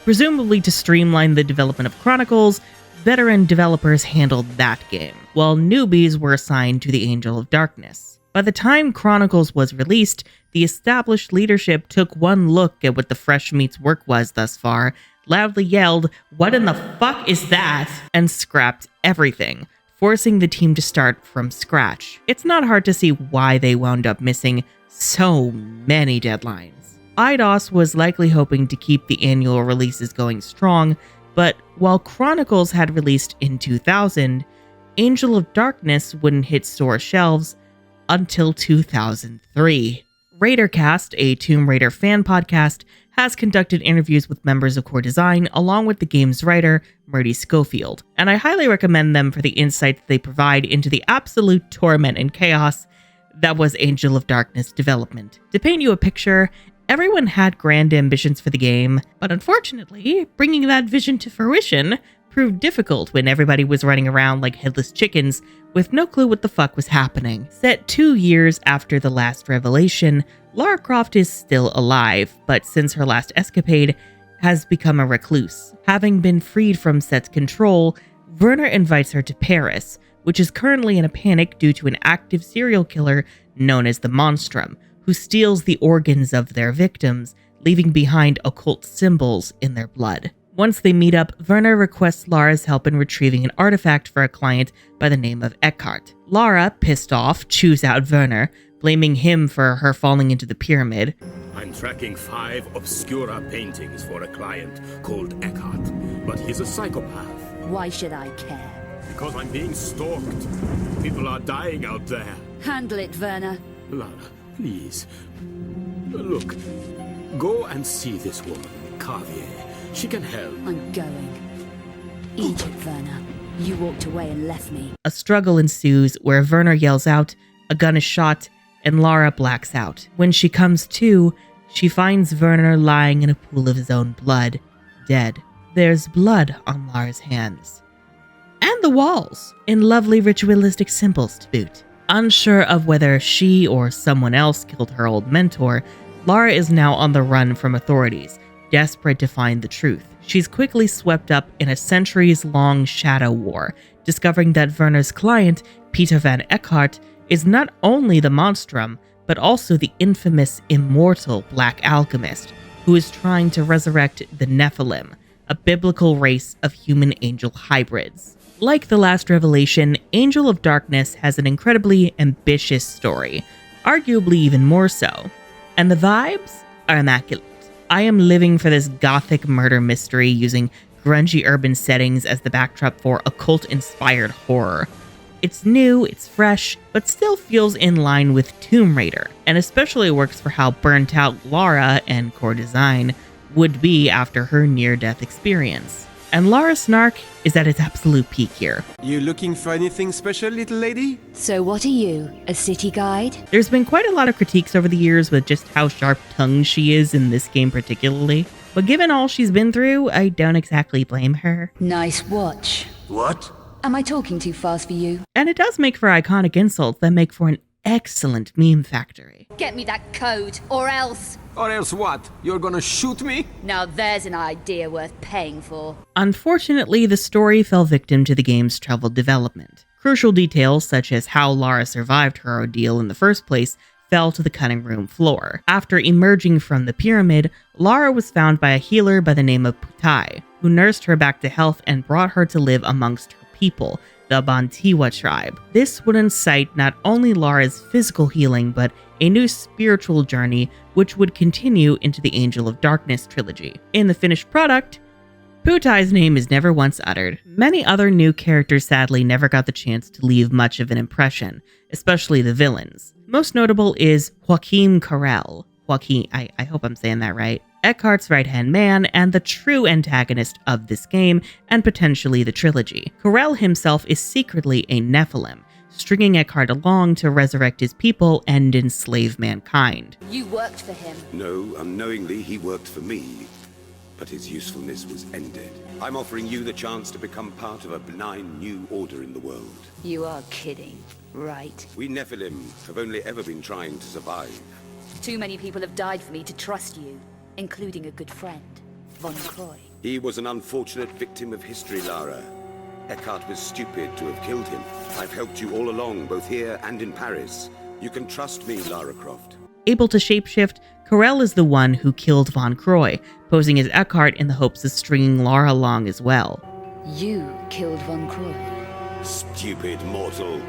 Presumably to streamline the development of Chronicles, veteran developers handled that game, while newbies were assigned to the Angel of Darkness. By the time Chronicles was released, the established leadership took one look at what the fresh meat's work was thus far, loudly yelled, "What in the fuck is that?" and scrapped everything, forcing the team to start from scratch. It's not hard to see why they wound up missing so many deadlines. Eidos was likely hoping to keep the annual releases going strong, but while Chronicles had released in 2000, Angel of Darkness wouldn't hit store shelves until 2003. Raidercast, a Tomb Raider fan podcast, has conducted interviews with members of Core Design along with the game's writer, Murdy Schofield, and I highly recommend them for the insights they provide into the absolute torment and chaos that was Angel of Darkness development. To paint you a picture, everyone had grand ambitions for the game, but unfortunately, bringing that vision to fruition proved difficult when everybody was running around like headless chickens with no clue what the fuck was happening. Set 2 years after The Last Revelation, Lara Croft is still alive, but since her last escapade, has become a recluse. Having been freed from Set's control, Werner invites her to Paris, which is currently in a panic due to an active serial killer known as the Monstrum, who steals the organs of their victims, leaving behind occult symbols in their blood. Once they meet up, Werner requests Lara's help in retrieving an artifact for a client by the name of Eckhart. Lara, pissed off, chews out Werner, blaming him for her falling into the pyramid. I'm tracking 5 obscura paintings for a client called Eckhart, but he's a psychopath. Why should I care? Because I'm being stalked. People are dying out there. Handle it, Werner. Lara, please. Look, go and see this woman, Carvier. She can help. I'm going. Eat it, Werner. You walked away and left me. A struggle ensues where Werner yells out, a gun is shot, and Lara blacks out. When she comes to, she finds Werner lying in a pool of his own blood, dead. There's blood on Lara's hands. And the walls, in lovely ritualistic symbols to boot. Unsure of whether she or someone else killed her old mentor, Lara is now on the run from authorities, desperate to find the truth. She's quickly swept up in a centuries-long shadow war, discovering that Werner's client, Peter van Eckhart, is not only the Monstrum, but also the infamous immortal Black Alchemist, who is trying to resurrect the Nephilim, a biblical race of human-angel hybrids. Like The Last Revelation, Angel of Darkness has an incredibly ambitious story, arguably even more so, and the vibes are immaculate. I am living for this gothic murder mystery using grungy urban settings as the backdrop for occult-inspired horror. It's new, it's fresh, but still feels in line with Tomb Raider, and especially works for how burnt out Lara and core design would be after her near-death experience. And Lara Snark is at its absolute peak here. You looking for anything special, little lady? So what are you, a city guide? There's been quite a lot of critiques over the years with just how sharp-tongued she is in this game particularly, but given all she's been through, I don't exactly blame her. Nice watch. What? Am I talking too fast for you? And it does make for iconic insults that make for an excellent meme factory. Get me that code, or else... Or else what? You're gonna shoot me? Now there's an idea worth paying for. Unfortunately, the story fell victim to the game's troubled development. Crucial details, such as how Lara survived her ordeal in the first place, fell to the cutting room floor. After emerging from the pyramid, Lara was found by a healer by the name of Putai, who nursed her back to health and brought her to live amongst her people, the Bantiwa tribe. This would incite not only Lara's physical healing, but a new spiritual journey which would continue into the Angel of Darkness trilogy. In the finished product, Putai's name is never once uttered. Many other new characters sadly never got the chance to leave much of an impression, especially the villains. Most notable is Joachim Carell. Joaquin, I hope I'm saying that right. Eckhart's right-hand man and the true antagonist of this game and potentially the trilogy. Carell himself is secretly a Nephilim, stringing Eckhart along to resurrect his people and enslave mankind. You worked for him. No, unknowingly he worked for me, but his usefulness was ended. I'm offering you the chance to become part of a benign new order in the world. You are kidding, right? We Nephilim have only ever been trying to survive. Too many people have died for me to trust you, including a good friend, Von Croy. He was an unfortunate victim of history, Lara. Eckhart was stupid to have killed him. I've helped you all along, both here and in Paris. You can trust me, Lara Croft. Able to shapeshift, Carell is the one who killed Von Croy, posing as Eckhart in the hopes of stringing Lara along as well. You killed Von Croy. Stupid mortal.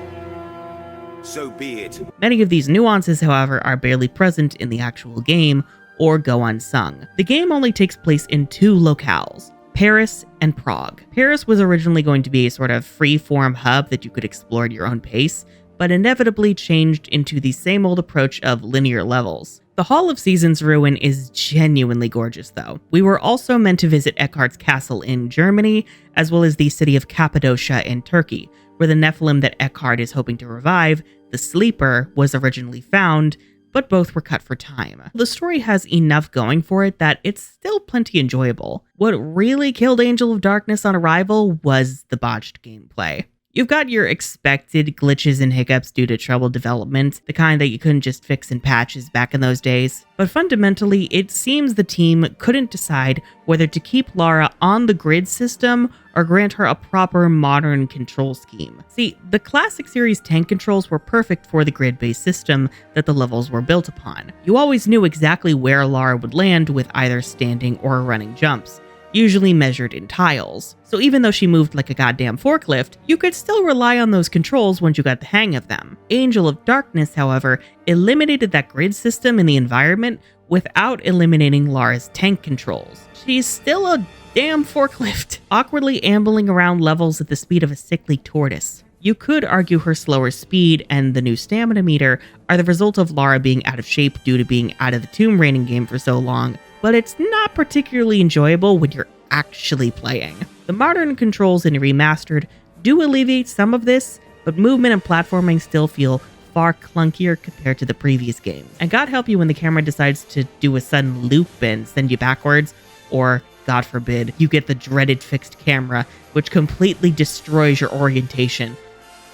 So be it. Many of these nuances, however, are barely present in the actual game or go unsung. The game only takes place in 2 locales, Paris and Prague. Paris was originally going to be a sort of free-form hub that you could explore at your own pace, but inevitably changed into the same old approach of linear levels. The Hall of Seasons ruin is genuinely gorgeous though. We were also meant to visit Eckhart's castle in Germany, as well as the city of Cappadocia in Turkey, where the Nephilim that Eckhart is hoping to revive, the Sleeper, was originally found, but both were cut for time. The story has enough going for it that it's still plenty enjoyable. What really killed Angel of Darkness on arrival was the botched gameplay. You've got your expected glitches and hiccups due to troubled development, the kind that you couldn't just fix in patches back in those days. But fundamentally, it seems the team couldn't decide whether to keep Lara on the grid system or grant her a proper modern control scheme. See, the classic series tank controls were perfect for the grid-based system that the levels were built upon. You always knew exactly where Lara would land with either standing or running jumps, usually measured in tiles. So even though she moved like a goddamn forklift, you could still rely on those controls once you got the hang of them. Angel of Darkness, however, eliminated that grid system in the environment without eliminating Lara's tank controls. She's still a damn forklift, awkwardly ambling around levels at the speed of a sickly tortoise. You could argue her slower speed and the new stamina meter are the result of Lara being out of shape due to being out of the tomb raiding game for so long, but it's not particularly enjoyable when you're actually playing. The modern controls in Remastered do alleviate some of this, but movement and platforming still feel far clunkier compared to the previous game. And God help you when the camera decides to do a sudden loop and send you backwards, or God forbid, you get the dreaded fixed camera, which completely destroys your orientation.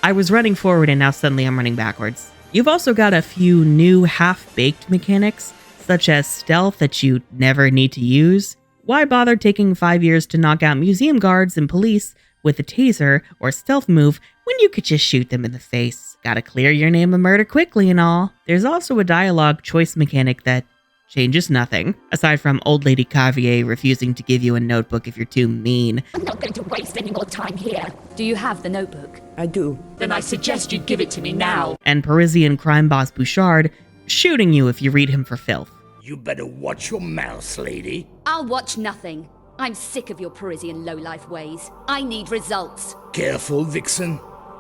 I was running forward and now suddenly I'm running backwards. You've also got a few new half-baked mechanics, such as stealth that you never need to use. Why bother taking 5 years to knock out museum guards and police with a taser or stealth move when you could just shoot them in the face? Gotta clear your name of murder quickly and all. There's also a dialogue choice mechanic that changes nothing, aside from Old Lady Cavier refusing to give you a notebook if you're too mean. I'm not going to waste any more time here. Do you have the notebook? I do. Then I suggest you give it to me now. And Parisian crime boss Bouchard shooting you if you read him for filth. You better watch your mouth, lady. I'll watch nothing. I'm sick of your Parisian lowlife ways. I need results. Careful, Vixen.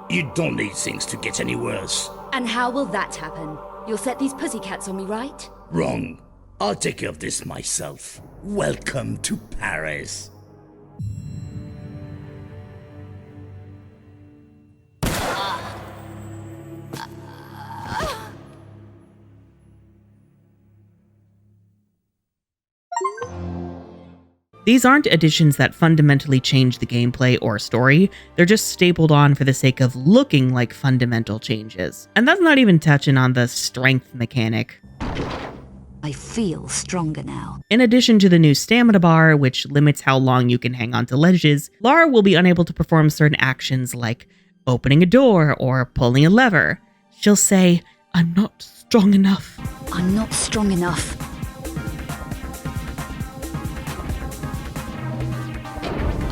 You don't need things to get any worse. And how will that happen? You'll set these pussycats on me, right? Wrong. I'll take care of this myself. Welcome to Paris. These aren't additions that fundamentally change the gameplay or story, they're just stapled on for the sake of looking like fundamental changes. And that's not even touching on the strength mechanic. I feel stronger now. In addition to the new stamina bar, which limits how long you can hang onto ledges, Lara will be unable to perform certain actions like opening a door or pulling a lever. She'll say, "I'm not strong enough." I'm not strong enough.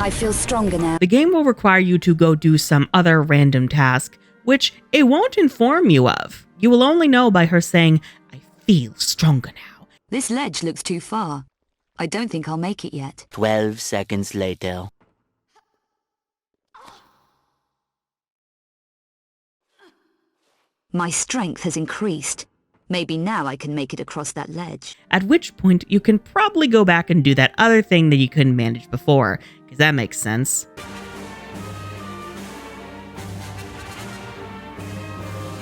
I feel stronger now. The game will require you to go do some other random task, which it won't inform you of. You will only know by her saying, "I feel stronger now." This ledge looks too far. I don't think I'll make it yet. 12 seconds later. My strength has increased. Maybe now I can make it across that ledge. At which point, you can probably go back and do that other thing that you couldn't manage before, because that makes sense.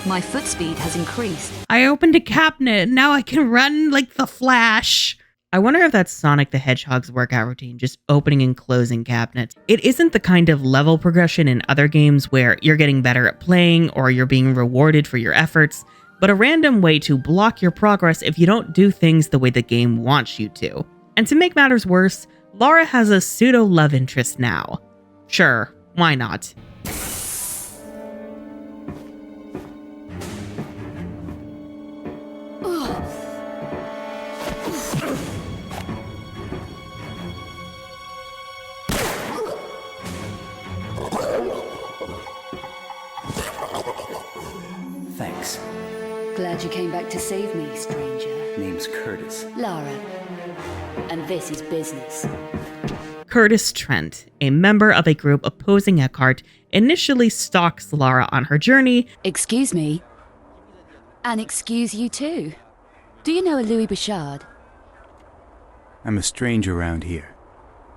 My foot speed has increased. I opened a cabinet, now I can run like the Flash. I wonder if that's Sonic the Hedgehog's workout routine, just opening and closing cabinets. It isn't the kind of level progression in other games where you're getting better at playing or you're being rewarded for your efforts, but a random way to block your progress if you don't do things the way the game wants you to. And to make matters worse, Lara has a pseudo-love interest now. Sure, why not? Thanks. Glad you came back to save me, stranger. Name's Curtis. Lara. And this is business. Curtis Trent, a member of a group opposing Eckhart, initially stalks Lara on her journey. Excuse me. And excuse you too. Do you know a Louis Bouchard? I'm a stranger around here.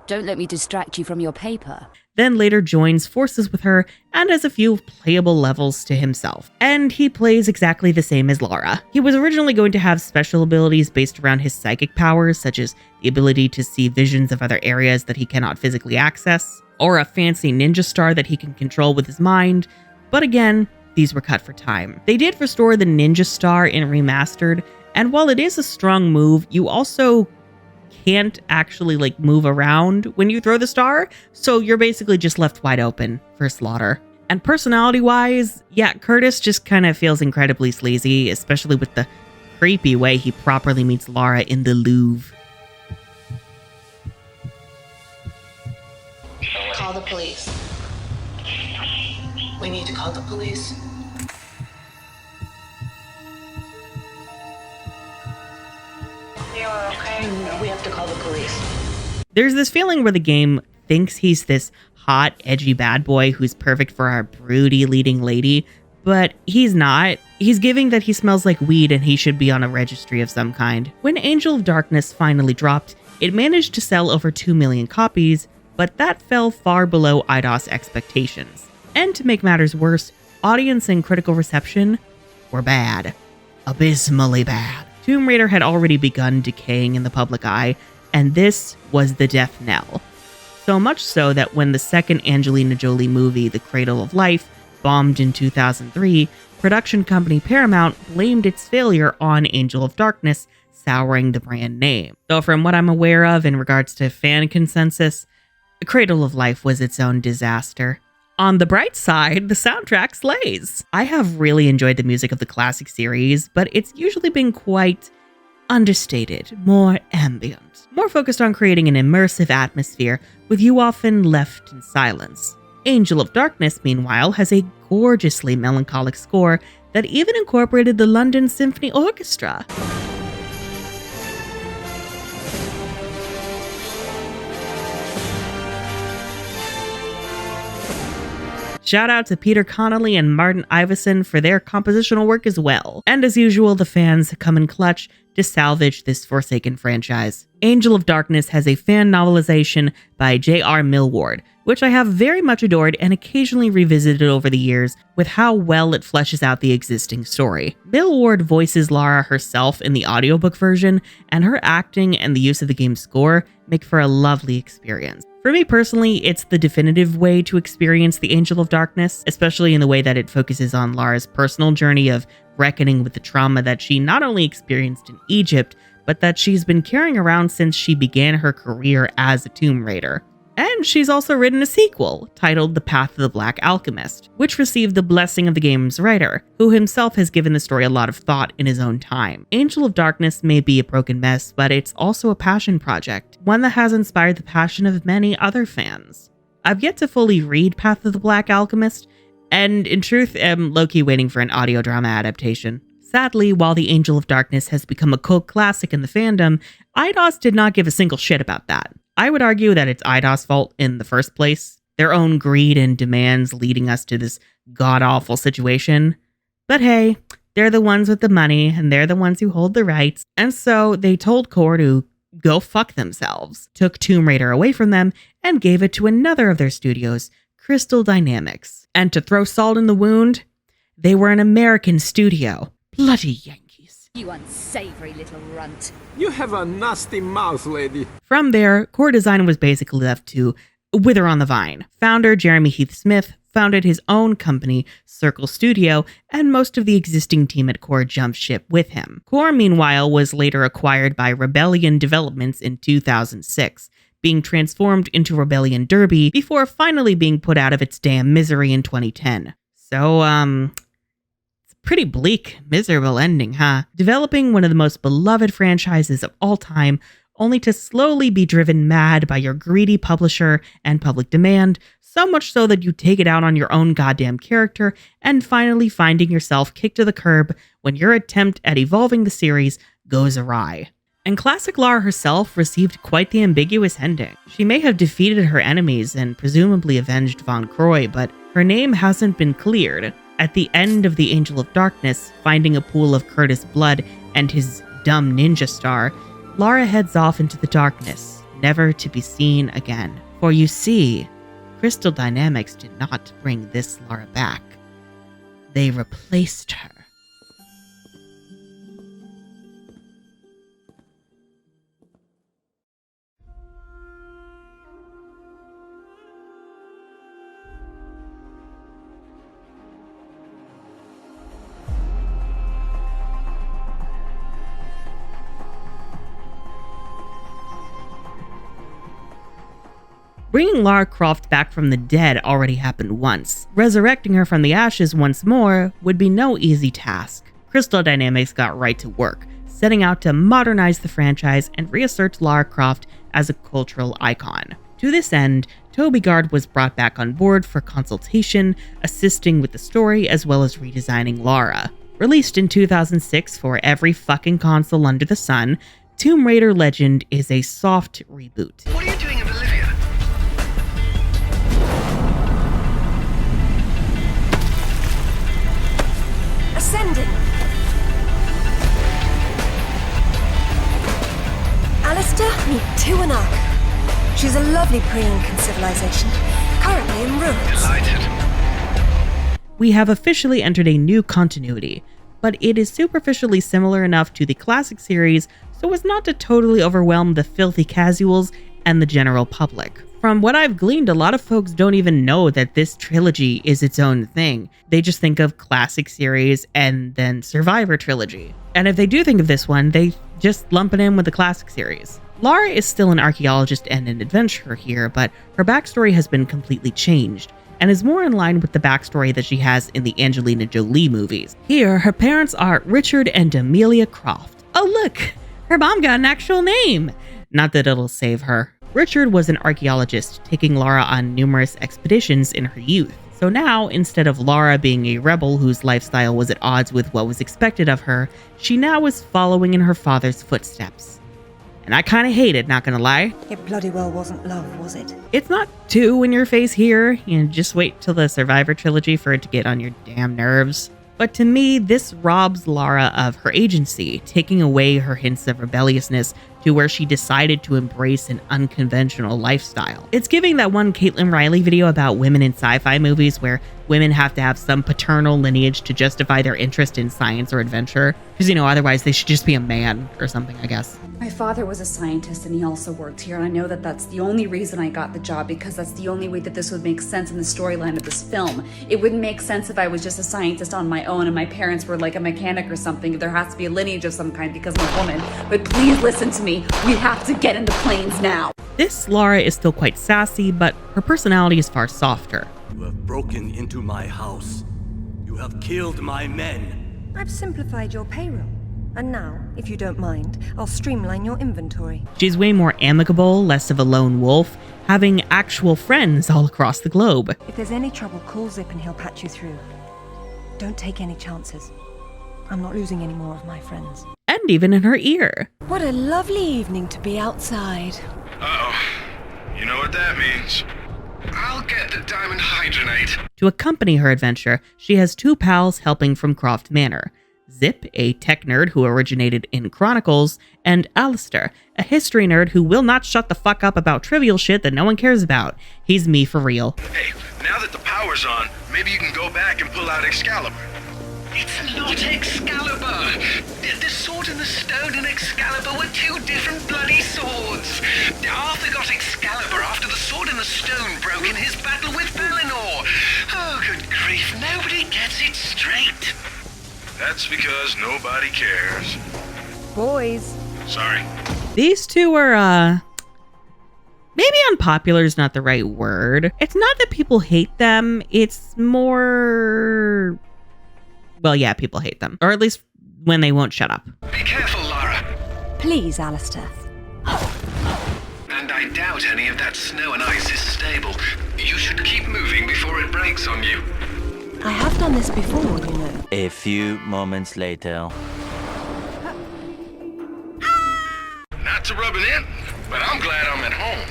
Don't let me distract you from your paper. Then later joins forces with her and has a few playable levels to himself. And he plays exactly the same as Lara. He was originally going to have special abilities based around his psychic powers, such as the ability to see visions of other areas that he cannot physically access. or a fancy ninja star that he can control with his mind, but again, these were cut for time. They did restore the ninja star in Remastered, and while it is a strong move, you also can't actually move around when you throw the star, so you're basically just left wide open for slaughter. And personality-wise, yeah, Curtis just kind of feels incredibly sleazy, especially with the creepy way he properly meets Lara in the Louvre. Call the police. We need to call the police. You are okay? No, we have to call the police. There's this feeling where the game thinks he's this hot, edgy bad boy who's perfect for our broody leading lady, but he's not. He's giving that he smells like weed and he should be on a registry of some kind. When Angel of Darkness finally dropped, it managed to sell over 2 million copies, but that fell far below IDOS expectations. And to make matters worse, audience and critical reception were bad. Abysmally bad. Tomb Raider had already begun decaying in the public eye, and this was the death knell. So much so that when the second Angelina Jolie movie, The Cradle of Life, bombed in 2003, production company Paramount blamed its failure on Angel of Darkness, souring the brand name. Though from what I'm aware of in regards to fan consensus, The Cradle of Life was its own disaster. On the bright side, the soundtrack slays. I have really enjoyed the music of the classic series, but it's usually been quite understated, more ambient, more focused on creating an immersive atmosphere, with you often left in silence. Angel of Darkness, meanwhile, has a gorgeously melancholic score that even incorporated the London Symphony Orchestra. Shout out to Peter Connolly and Martin Iveson for their compositional work as well. And as usual, the fans come in clutch to salvage this forsaken franchise. Angel of Darkness has a fan novelization by J.R. Millward, which I have very much adored and occasionally revisited over the years with how well it fleshes out the existing story. Millward voices Lara herself in the audiobook version, and her acting and the use of the game's score make for a lovely experience. For me personally, it's the definitive way to experience the Angel of Darkness, especially in the way that it focuses on Lara's personal journey of reckoning with the trauma that she not only experienced in Egypt, but that she's been carrying around since she began her career as a Tomb Raider. And she's also written a sequel, titled The Path of the Black Alchemist, which received the blessing of the game's writer, who himself has given the story a lot of thought in his own time. Angel of Darkness may be a broken mess, but it's also a passion project, one that has inspired the passion of many other fans. I've yet to fully read Path of the Black Alchemist, and in truth am low-key waiting for an audio drama adaptation. Sadly, while the Angel of Darkness has become a cult classic in the fandom, IDOS did not give a single shit about that. I would argue that it's IDOS' fault in the first place, their own greed and demands leading us to this god-awful situation. But hey, they're the ones with the money, and they're the ones who hold the rights, and so they told Core to go fuck themselves, took Tomb Raider away from them, and gave it to another of their studios, Crystal Dynamics. And to throw salt in the wound, they were an American studio. Bloody Yankees. You unsavory little runt. You have a nasty mouth, lady. From there, Core Design was basically left to wither on the vine. Founder Jeremy Heath Smith founded his own company, Circle Studio, and most of the existing team at Core jumped ship with him. Core, meanwhile, was later acquired by Rebellion Developments in 2006, being transformed into Rebellion Derby before finally being put out of its damn misery in 2010. So, pretty bleak, miserable ending, huh? Developing one of the most beloved franchises of all time, only to slowly be driven mad by your greedy publisher and public demand, so much so that you take it out on your own goddamn character, and finally finding yourself kicked to the curb when your attempt at evolving the series goes awry. And classic Lara herself received quite the ambiguous ending. She may have defeated her enemies and presumably avenged Von Croy, but her name hasn't been cleared. At the end of the Angel of Darkness, finding a pool of Curtis' blood and his dumb ninja star, Lara heads off into the darkness, never to be seen again. For you see, Crystal Dynamics did not bring this Lara back. They replaced her. Bringing Lara Croft back from the dead already happened once. Resurrecting her from the ashes once more would be no easy task. Crystal Dynamics got right to work, setting out to modernize the franchise and reassert Lara Croft as a cultural icon. To this end, Toby Gard was brought back on board for consultation, assisting with the story as well as redesigning Lara. Released in 2006 for every fucking console under the sun, Tomb Raider Legend is a soft reboot. What are you doing in Bolivia? Ascending. Alistair, meet Tuanak. She's a lovely pre-Incan civilization, currently in ruins. Delighted. We have officially entered a new continuity, but it is superficially similar enough to the classic series so as not to totally overwhelm the filthy casuals and the general public. From what I've gleaned, a lot of folks don't even know that this trilogy is its own thing. They just think of classic series and then Survivor Trilogy. And if they do think of this one, they just lump it in with the classic series. Lara is still an archaeologist and an adventurer here, but her backstory has been completely changed, and is more in line with the backstory that she has in the Angelina Jolie movies. Here, her parents are Richard and Amelia Croft. Oh look, her mom got an actual name! Not that it'll save her. Richard was an archaeologist, taking Lara on numerous expeditions in her youth. So now, instead of Lara being a rebel whose lifestyle was at odds with what was expected of her, she now is following in her father's footsteps. And I kinda hate it, not gonna lie. It bloody well wasn't love, was it? It's not too in your face here, just wait till the Survivor Trilogy for it to get on your damn nerves. But to me, this robs Lara of her agency, taking away her hints of rebelliousness to where she decided to embrace an unconventional lifestyle. It's giving that one Caitlin Riley video about women in sci-fi movies where women have to have some paternal lineage to justify their interest in science or adventure. Because, otherwise they should just be a man or something, I guess. My father was a scientist and he also worked here, and I know that that's the only reason I got the job, because that's the only way that this would make sense in the storyline of this film. It wouldn't make sense if I was just a scientist on my own and my parents were like a mechanic or something. There has to be a lineage of some kind because I'm a woman. But please listen to me. We have to get into planes now. This Lara is still quite sassy, but her personality is far softer. You have broken into my house. You have killed my men. I've simplified your payroll. And now, if you don't mind, I'll streamline your inventory. She's way more amicable, less of a lone wolf, having actual friends all across the globe. If there's any trouble, call Zip and he'll patch you through. Don't take any chances. I'm not losing any more of my friends. And even in her ear. What a lovely evening to be outside. Uh-oh. You know what that means. I'll get the diamond hydronate. To accompany her adventure, she has two pals helping from Croft Manor. Zip, a tech nerd who originated in Chronicles, and Alistair, a history nerd who will not shut the fuck up about trivial shit that no one cares about. He's me for real. Hey, now that the power's on, maybe you can go back and pull out Excalibur. It's not Excalibur! The sword and the stone and Excalibur were two different bloody swords! Arthur got Excalibur after the sword and the stone broke in his battle with Valinor! Oh, good grief, nobody gets it straight! That's because nobody cares. Boys. Sorry. These two are, maybe unpopular is not the right word. It's not that people hate them, it's more... Well, yeah, people hate them. Or at least when they won't shut up. Be careful, Lara. Please, Alistair. And I doubt any of that snow and ice is stable. You should keep moving before it breaks on you. I have done this before, you know. A few moments later. Not to rub it in, but I'm glad I'm at home.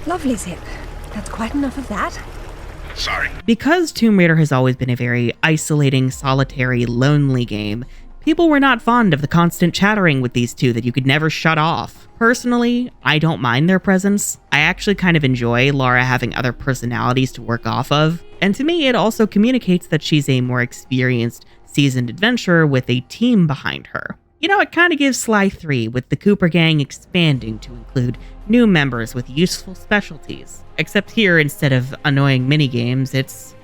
Lovely, Zip. That's quite enough of that. Sorry. Because Tomb Raider has always been a very isolating, solitary, lonely game, people were not fond of the constant chattering with these two that you could never shut off. Personally, I don't mind their presence. I actually kind of enjoy Lara having other personalities to work off of. And to me, it also communicates that she's a more experienced, seasoned adventurer with a team behind her. It kind of gives Sly 3, with the Cooper gang expanding to include new members with useful specialties. Except here, instead of annoying minigames, it's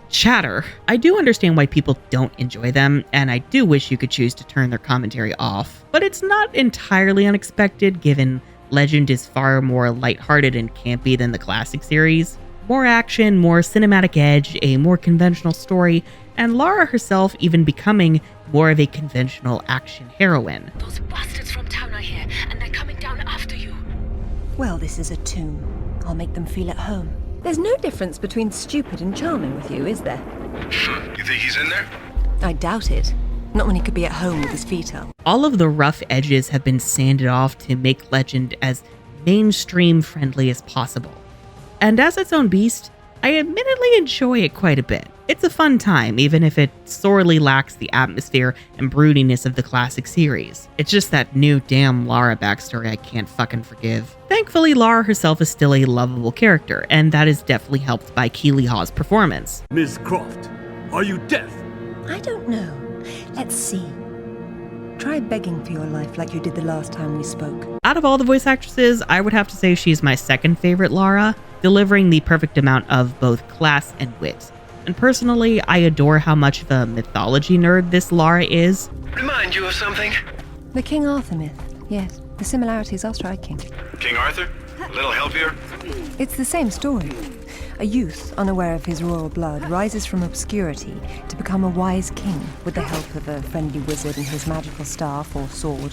chatter. I do understand why people don't enjoy them, and I do wish you could choose to turn their commentary off. But it's not entirely unexpected given Legend is far more lighthearted and campy than the classic series. More action, more cinematic edge, a more conventional story, and Lara herself even becoming more of a conventional action heroine. Those bastards from town are here, and they're coming down after you. Well, this is a tomb. I'll make them feel at home. There's no difference between stupid and charming with you, is there? You think he's in there? I doubt it. Not when he could be at home with his feet up. All of the rough edges have been sanded off to make Legend as mainstream friendly as possible. And as its own beast, I admittedly enjoy it quite a bit. It's a fun time, even if it sorely lacks the atmosphere and broodiness of the classic series. It's just that new damn Lara backstory I can't fucking forgive. Thankfully, Lara herself is still a lovable character, and that is definitely helped by Keeley Hawes' performance. Ms. Croft, are you deaf? I don't know. Let's see. Try begging for your life like you did the last time we spoke. Out of all the voice actresses, I would have to say she's my second favorite Lara, delivering the perfect amount of both class and wit. And personally, I adore how much of a mythology nerd this Lara is. Remind you of something? The King Arthur myth, yes. The similarities are striking. King Arthur? A little help here? It's the same story. A youth, unaware of his royal blood, rises from obscurity to become a wise king with the help of a friendly wizard and his magical staff or sword,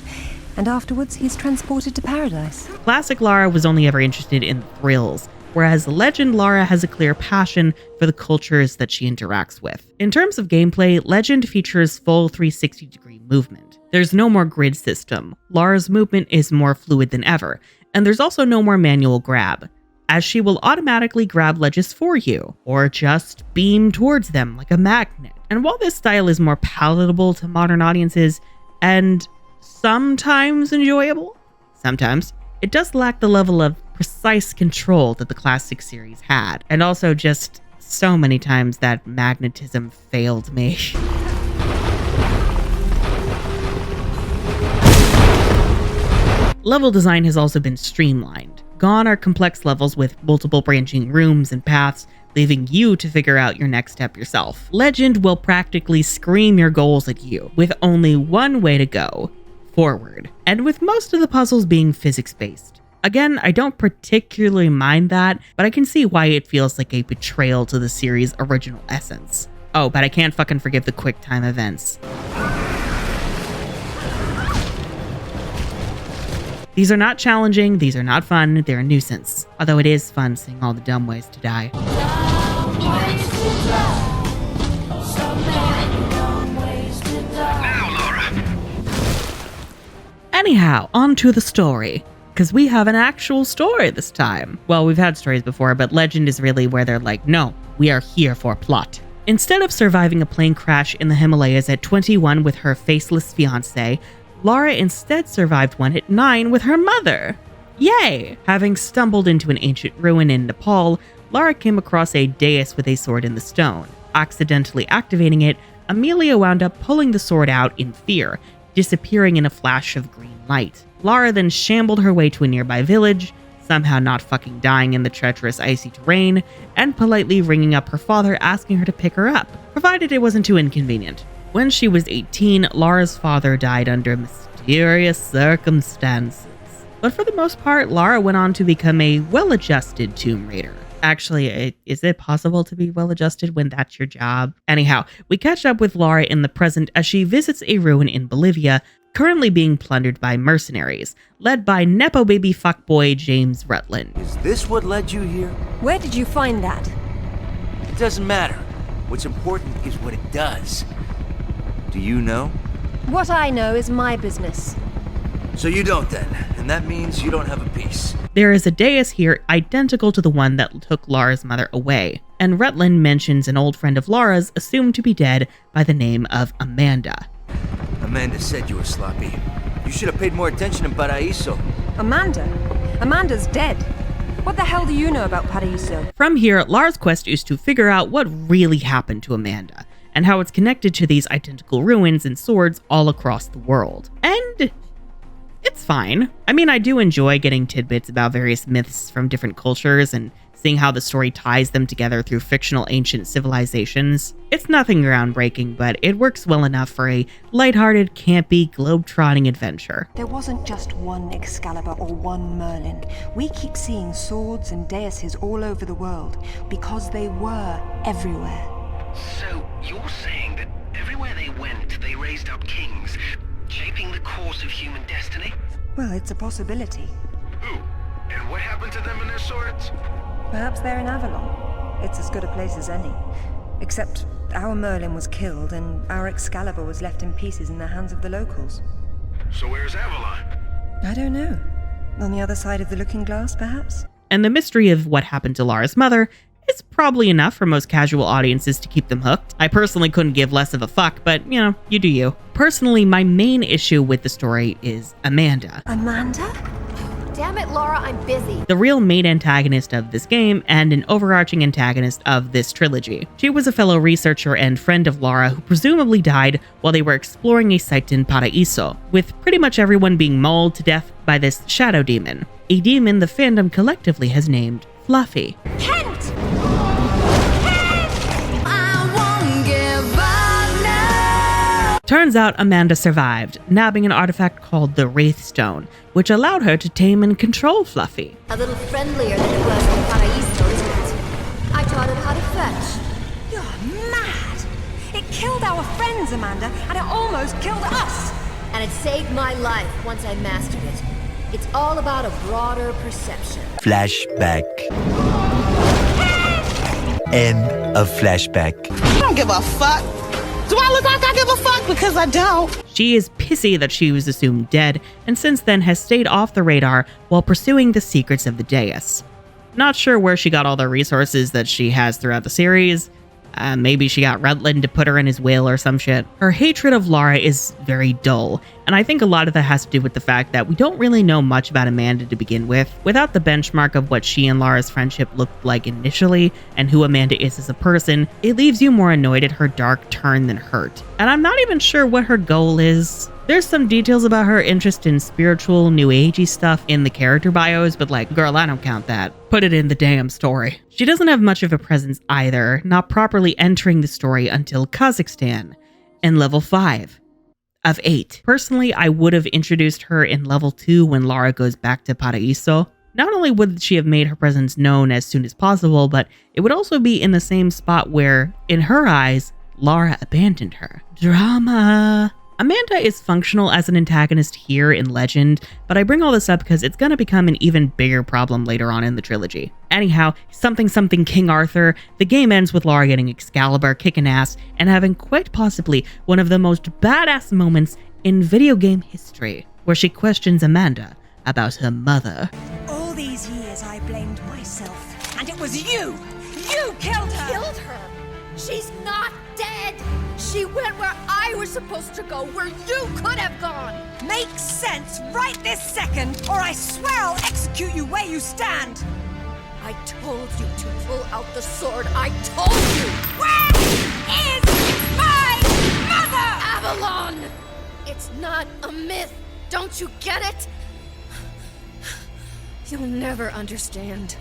and afterwards he's transported to paradise. Classic Lara was only ever interested in thrills, whereas Legend Lara has a clear passion for the cultures that she interacts with. In terms of gameplay, Legend features full 360-degree movement. There's no more grid system. Lara's movement is more fluid than ever, and there's also no more manual grab, as she will automatically grab ledges for you, or just beam towards them like a magnet. And while this style is more palatable to modern audiences, and sometimes enjoyable, sometimes, it does lack the level of precise control that the classic series had, and also just so many times that magnetism failed me. Level design has also been streamlined. Gone are complex levels with multiple branching rooms and paths, leaving you to figure out your next step yourself. Legend will practically scream your goals at you, with only one way to go: forward. And with most of the puzzles being physics-based. Again, I don't particularly mind that, but I can see why it feels like a betrayal to the series' original essence. Oh, but I can't fucking forgive the quick time events. These are not challenging, these are not fun, they're a nuisance. Although it is fun seeing all the dumb ways to die. Now, Lara. Anyhow, on to the story. Because we have an actual story this time. Well, we've had stories before, but Legend is really where they're like, no, we are here for plot. Instead of surviving a plane crash in the Himalayas at 21 with her faceless fiancé, Lara instead survived one at 9 with her mother. Yay! Having stumbled into an ancient ruin in Nepal, Lara came across a dais with a sword in the stone. Accidentally activating it, Amelia wound up pulling the sword out in fear, disappearing in a flash of green light. Lara then shambled her way to a nearby village, somehow not fucking dying in the treacherous icy terrain, and politely ringing up her father asking her to pick her up, provided it wasn't too inconvenient. When she was 18, Lara's father died under mysterious circumstances. But for the most part, Lara went on to become a well-adjusted Tomb Raider. Actually, is it possible to be well-adjusted when that's your job? Anyhow, we catch up with Lara in the present as she visits a ruin in Bolivia, currently being plundered by mercenaries, led by Nepo baby fuckboy James Rutland. Is this what led you here? Where did you find that? It doesn't matter. What's important is what it does. Do you know? What I know is my business. So you don't then, and that means you don't have a piece. There is a dais here identical to the one that took Lara's mother away, and Rutland mentions an old friend of Lara's assumed to be dead by the name of Amanda. Amanda said you were sloppy. You should have paid more attention in Paraíso. Amanda? Amanda's dead. What the hell do you know about Paraíso? From here, Lara's quest is to figure out what really happened to Amanda, and how it's connected to these identical ruins and swords all across the world. And it's fine. I mean, I do enjoy getting tidbits about various myths from different cultures and seeing how the story ties them together through fictional ancient civilizations. It's nothing groundbreaking, but it works well enough for a lighthearted, campy, globe-trotting adventure. There wasn't just one Excalibur or one Merlin. We keep seeing swords and daises all over the world because they were everywhere. So, you're saying that everywhere they went, they raised up kings, shaping the course of human destiny? Well, it's a possibility. Who? And what happened to them and their swords? Perhaps they're in Avalon. It's as good a place as any. Except our Merlin was killed and our Excalibur was left in pieces in the hands of the locals. So where's Avalon? I don't know. On the other side of the looking glass, perhaps? And the mystery of what happened to Lara's mother is probably enough for most casual audiences to keep them hooked. I personally couldn't give less of a fuck, but, you know, you do you. Personally, my main issue with the story is Amanda. Amanda? Damn it, Lara, I'm busy. The real main antagonist of this game and an overarching antagonist of this trilogy. She was a fellow researcher and friend of Lara who presumably died while they were exploring a site in Paraíso, with pretty much everyone being mauled to death by this shadow demon. A demon the fandom collectively has named Fluffy. Kent! Turns out Amanda survived, nabbing an artifact called the Wraith Stone, which allowed her to tame and control Fluffy. A little friendlier than it was in Paraíso, isn't it? I taught him how to fetch. You're mad! It killed our friends, Amanda, and it almost killed us! And it saved my life once I mastered it. It's all about a broader perception. Flashback. End of flashback. I don't give a fuck. Do I look like I give a fuck? Because I don't. She is pissy that she was assumed dead, and since then has stayed off the radar while pursuing the secrets of the dais. Not sure where she got all the resources that she has throughout the series. Maybe she got Rutland to put her in his will or some shit. Her hatred of Lara is very dull, and I think a lot of that has to do with the fact that we don't really know much about Amanda to begin with. Without the benchmark of what she and Lara's friendship looked like initially, and who Amanda is as a person, it leaves you more annoyed at her dark turn than hurt. And I'm not even sure what her goal is. There's some details about her interest in spiritual, new agey stuff in the character bios, but like, girl, I don't count that. Put it in the damn story. She doesn't have much of a presence either, not properly entering the story until Kazakhstan in level 5 of 8. Personally, I would have introduced her in level 2 when Lara goes back to Paraíso. Not only would she have made her presence known as soon as possible, but it would also be in the same spot where, in her eyes, Lara abandoned her. Drama. Amanda is functional as an antagonist here in Legend, but I bring all this up because it's gonna become an even bigger problem later on in the trilogy. Anyhow, something King Arthur, the game ends with Lara getting Excalibur, kicking ass, and having quite possibly one of the most badass moments in video game history, where she questions Amanda about her mother. All these years I blamed myself, and it was you! You killed her! Killed her? She's not dead! She went where I was supposed to go, where you could have gone! Makes sense right this second, or I swear I'll execute you where you stand! I told you to pull out the sword. I told you! Where is my mother? Avalon! It's not a myth. Don't you get it? You'll never understand.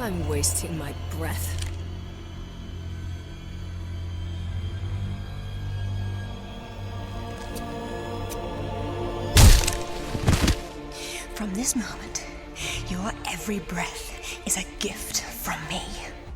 I'm wasting my breath. From this moment, your every breath is a gift from me.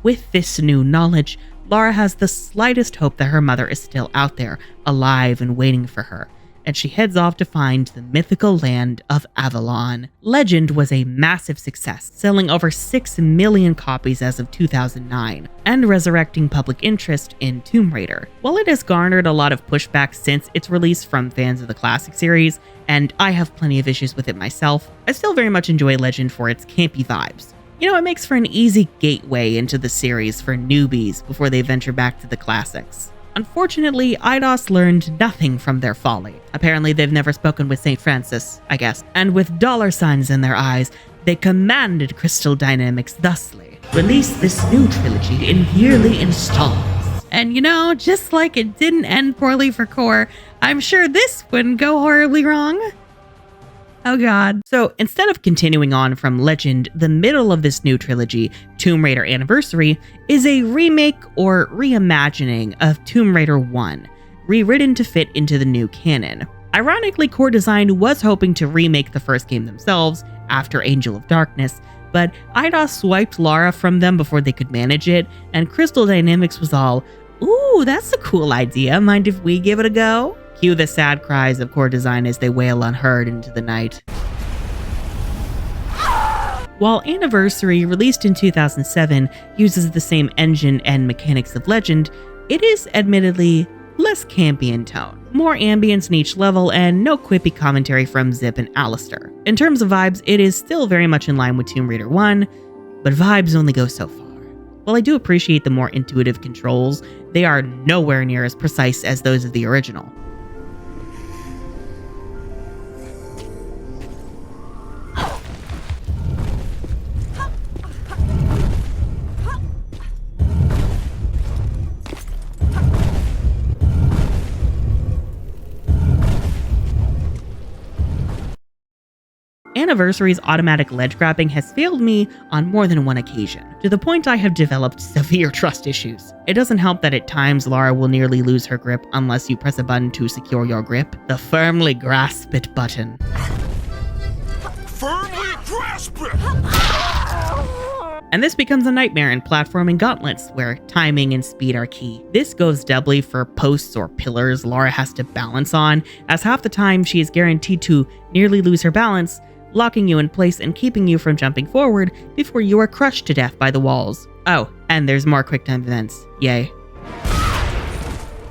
With this new knowledge, Lara has the slightest hope that her mother is still out there, alive and waiting for her, and she heads off to find the mythical land of Avalon. Legend was a massive success, selling over 6 million copies as of 2009, and resurrecting public interest in Tomb Raider. While it has garnered a lot of pushback since its release from fans of the classic series, and I have plenty of issues with it myself, I still very much enjoy Legend for its campy vibes. You know, it makes for an easy gateway into the series for newbies before they venture back to the classics. Unfortunately, Eidos learned nothing from their folly. Apparently, they've never spoken with St. Francis, I guess. And with $signs in their eyes, they commanded Crystal Dynamics thusly: release this new trilogy in yearly installments. And you know, just like it didn't end poorly for Core, I'm sure this wouldn't go horribly wrong. Oh god. So instead of continuing on from Legend, the middle of this new trilogy, Tomb Raider Anniversary, is a remake or reimagining of Tomb Raider 1, rewritten to fit into the new canon. Ironically, Core Design was hoping to remake the first game themselves after Angel of Darkness, but IDOS swiped Lara from them before they could manage it, and Crystal Dynamics was all, "Ooh, that's a cool idea, mind if we give it a go?" Cue the sad cries of Core Design as they wail unheard into the night. While Anniversary, released in 2007, uses the same engine and mechanics of Legend, it is admittedly less campy in tone, more ambience in each level, and no quippy commentary from Zip and Alistair. In terms of vibes, it is still very much in line with Tomb Raider 1, but vibes only go so far. While I do appreciate the more intuitive controls, they are nowhere near as precise as those of the original. Anniversary's automatic ledge grabbing has failed me on more than one occasion, to the point I have developed severe trust issues. It doesn't help that at times Lara will nearly lose her grip unless you press a button to secure your grip. The firmly grasp it button. Firmly grasp it! And this becomes a nightmare in platforming gauntlets, where timing and speed are key. This goes doubly for posts or pillars Lara has to balance on, as half the time she is guaranteed to nearly lose her balance, locking you in place and keeping you from jumping forward before you are crushed to death by the walls. Oh, and there's more QuickTime events. Yay.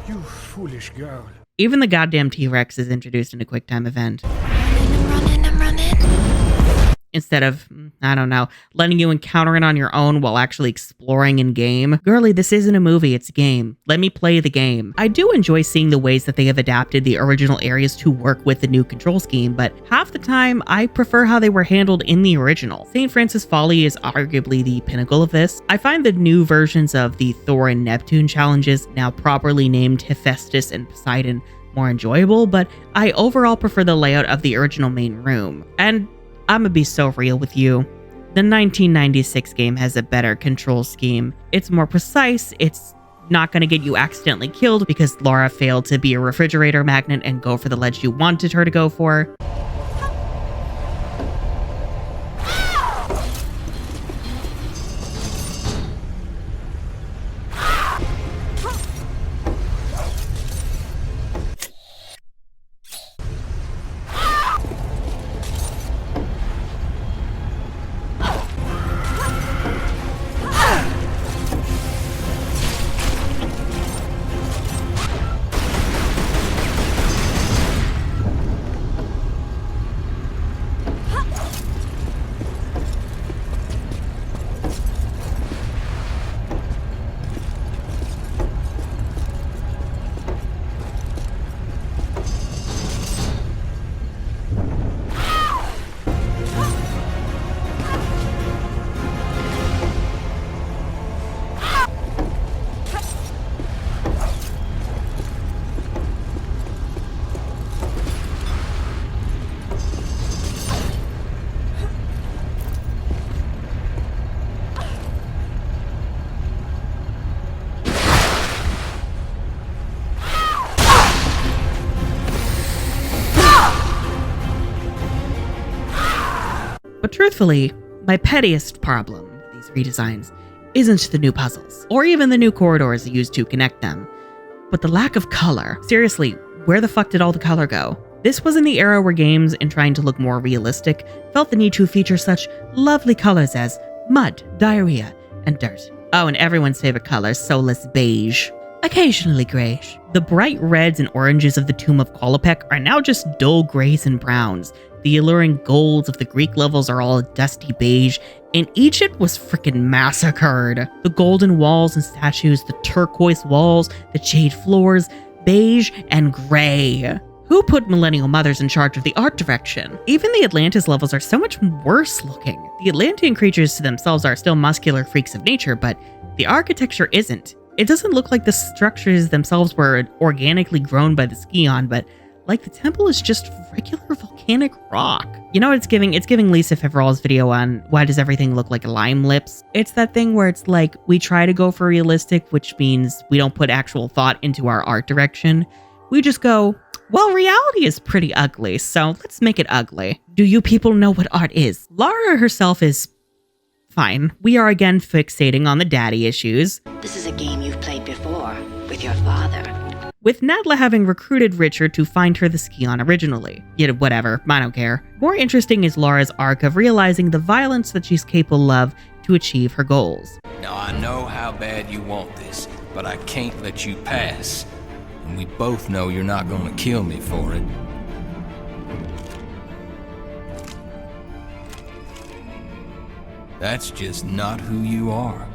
You foolish girl. Even the goddamn T-Rex is introduced in a QuickTime event. I'm running. Instead of, I don't know, letting you encounter it on your own while actually exploring in game. Girly, this isn't a movie, it's a game. Let me play the game. I do enjoy seeing the ways that they have adapted the original areas to work with the new control scheme, but half the time, I prefer how they were handled in the original. St. Francis Folly is arguably the pinnacle of this. I find the new versions of the Thor and Neptune challenges, now properly named Hephaestus and Poseidon, more enjoyable, but I overall prefer the layout of the original main room. And I'ma be so real with you. The 1996 game has a better control scheme. It's more precise, it's not gonna get you accidentally killed because Lara failed to be a refrigerator magnet and go for the ledge you wanted her to go for. But truthfully, my pettiest problem with these redesigns isn't the new puzzles, or even the new corridors used to connect them, but the lack of color. Seriously, where the fuck did all the color go? This was in the era where games, in trying to look more realistic, felt the need to feature such lovely colors as mud, diarrhea, and dirt. Oh, and everyone's favorite color, soulless beige. Occasionally grayish. The bright reds and oranges of the Tomb of Qualopec are now just dull grays and browns. The alluring golds of the Greek levels are all dusty beige, and Egypt was frickin' massacred. The golden walls and statues, the turquoise walls, the jade floors, beige and gray. Who put millennial mothers in charge of the art direction? Even the Atlantis levels are so much worse looking. The Atlantean creatures to themselves are still muscular freaks of nature, but the architecture isn't. It doesn't look like the structures themselves were organically grown by the Scion, but like the temple is just regular volcanic rock. You know what it's giving? It's giving Lisa Feveral's video on why does everything look like lime lips. It's that thing where it's like, we try to go for realistic, which means we don't put actual thought into our art direction. We just go, well, reality is pretty ugly, so let's make it ugly. Do you people know what art is? Lara herself is fine. We are again fixating on the daddy issues. This is a game you've played before, with your father. With Natla having recruited Richard to find her the Scion originally. Yet whatever, I don't care. More interesting is Lara's arc of realizing the violence that she's capable of to achieve her goals. Now I know how bad you want this, but I can't let you pass. And we both know you're not gonna kill me for it. That's just not who you are.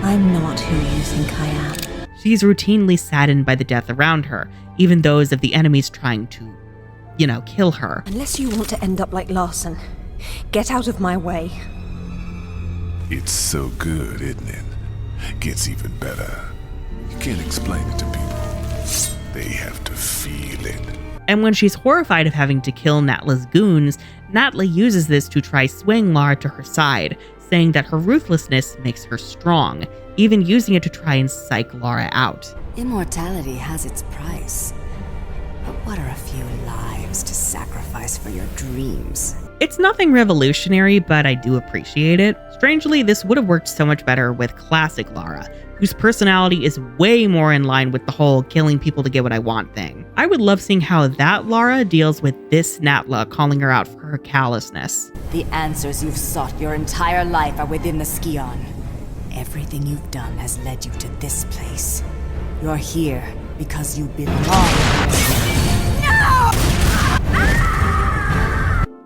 I'm not who you think I am. She's routinely saddened by the death around her, even those of the enemies trying to, kill her. Unless you want to end up like Larson, get out of my way. It's so good, isn't it? Gets even better. You can't explain it to people. They have to feel it. And when she's horrified of having to kill Natla's goons, Natla uses this to try swaying Lara to her side, saying that her ruthlessness makes her strong, even using it to try and psych Lara out. Immortality has its price. But what are a few lives to sacrifice for your dreams? It's nothing revolutionary, but I do appreciate it. Strangely, this would have worked so much better with classic Lara, whose personality is way more in line with the whole killing people to get what I want thing. I would love seeing how that Lara deals with this Natla calling her out for her callousness. The answers you've sought your entire life are within the Scion. Everything you've done has led you to this place. You're here because you belong. No!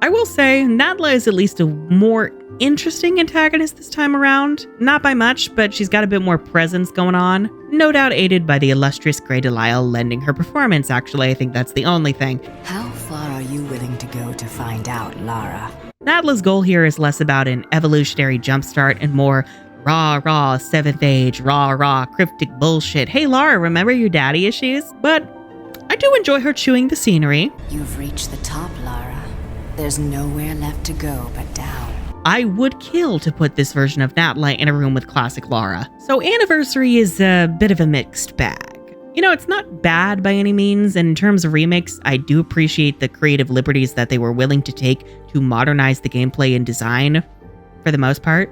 I will say, Natla is at least a more interesting antagonist this time around. Not by much, but she's got a bit more presence going on. No doubt aided by the illustrious Grey Delisle lending her performance, actually. I think that's the only thing. How far are you willing to go to find out, Lara? Natla's goal here is less about an evolutionary jumpstart and more rah, 7th age, rah, cryptic bullshit. Hey Lara, remember your daddy issues? But I do enjoy her chewing the scenery. You've reached the top, Lara. There's nowhere left to go but down. I would kill to put this version of Natla in a room with classic Lara. So Anniversary is a bit of a mixed bag. It's not bad by any means, and in terms of remakes, I do appreciate the creative liberties that they were willing to take to modernize the gameplay and design, for the most part.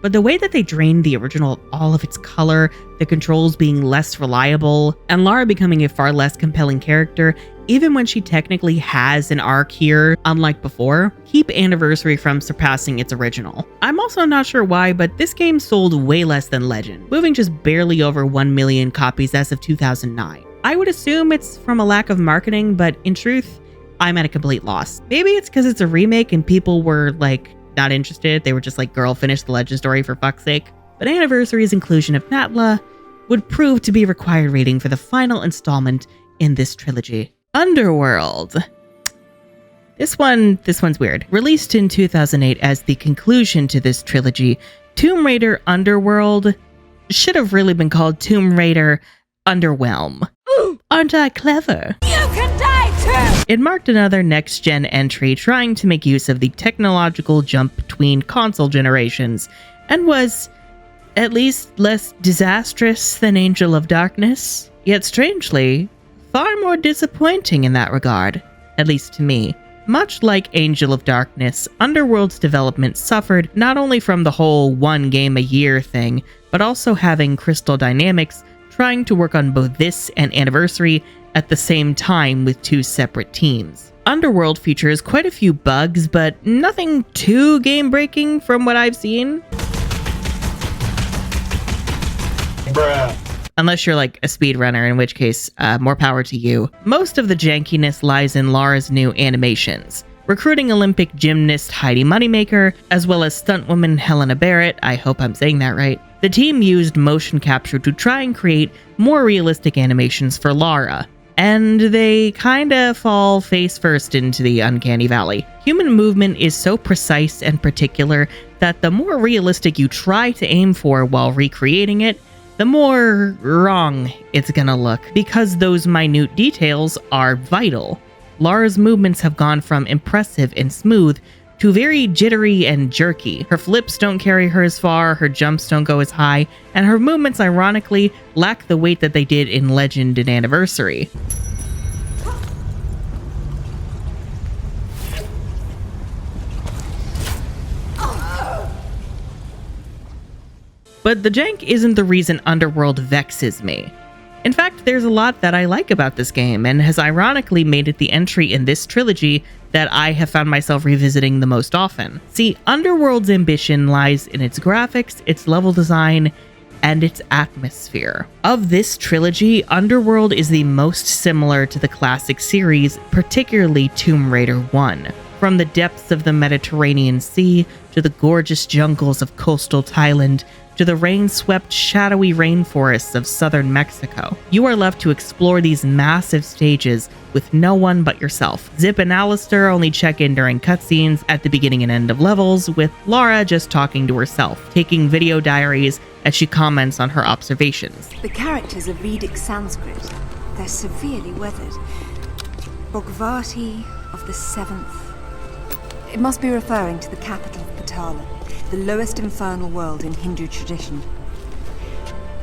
But the way that they drained the original of all of its color, the controls being less reliable, and Lara becoming a far less compelling character, even when she technically has an arc here, unlike before, keep Anniversary from surpassing its original. I'm also not sure why, but this game sold way less than Legend, moving just barely over 1 million copies as of 2009. I would assume it's from a lack of marketing, but in truth, I'm at a complete loss. Maybe it's because it's a remake and people were not interested. They were just like, girl, finish the Legend story for fuck's sake. But Anniversary's inclusion of Natla would prove to be required reading for the final installment in this trilogy. Underworld. This one's weird. Released in 2008 as the conclusion to this trilogy, Tomb Raider Underworld should have really been called Tomb Raider Underwhelm. Ooh, aren't I clever? You can die too! It marked another next-gen entry trying to make use of the technological jump between console generations, and was, at least, less disastrous than Angel of Darkness, yet strangely, far more disappointing in that regard, at least to me. Much like Angel of Darkness, Underworld's development suffered not only from the whole one game a year thing, but also having Crystal Dynamics trying to work on both this and Anniversary at the same time with two separate teams. Underworld features quite a few bugs, but nothing too game-breaking from what I've seen. Bruh. Unless you're like a speedrunner, in which case, more power to you. Most of the jankiness lies in Lara's new animations. Recruiting Olympic gymnast Heidi Moneymaker, as well as stuntwoman Helena Barrett, I hope I'm saying that right. The team used motion capture to try and create more realistic animations for Lara, and they kinda fall face first into the uncanny valley. Human movement is so precise and particular that the more realistic you try to aim for while recreating it, the more wrong it's gonna look, because those minute details are vital. Lara's movements have gone from impressive and smooth to very jittery and jerky. Her flips don't carry her as far, her jumps don't go as high, and her movements ironically lack the weight that they did in Legend and Anniversary. But the jank isn't the reason Underworld vexes me. In fact, there's a lot that I like about this game, and has ironically made it the entry in this trilogy that I have found myself revisiting the most often. See, Underworld's ambition lies in its graphics, its level design, and its atmosphere. Of this trilogy, Underworld is the most similar to the classic series, particularly Tomb Raider 1. From the depths of the Mediterranean Sea, to the gorgeous jungles of coastal Thailand, to the rain-swept, shadowy rainforests of southern Mexico. You are left to explore these massive stages with no one but yourself. Zip and Alistair only check in during cutscenes at the beginning and end of levels, with Lara just talking to herself, taking video diaries as she comments on her observations. The characters are Vedic Sanskrit. They're severely weathered. Bhagavati of the 7th. It must be referring to the capital of Patala, the lowest infernal world in Hindu tradition.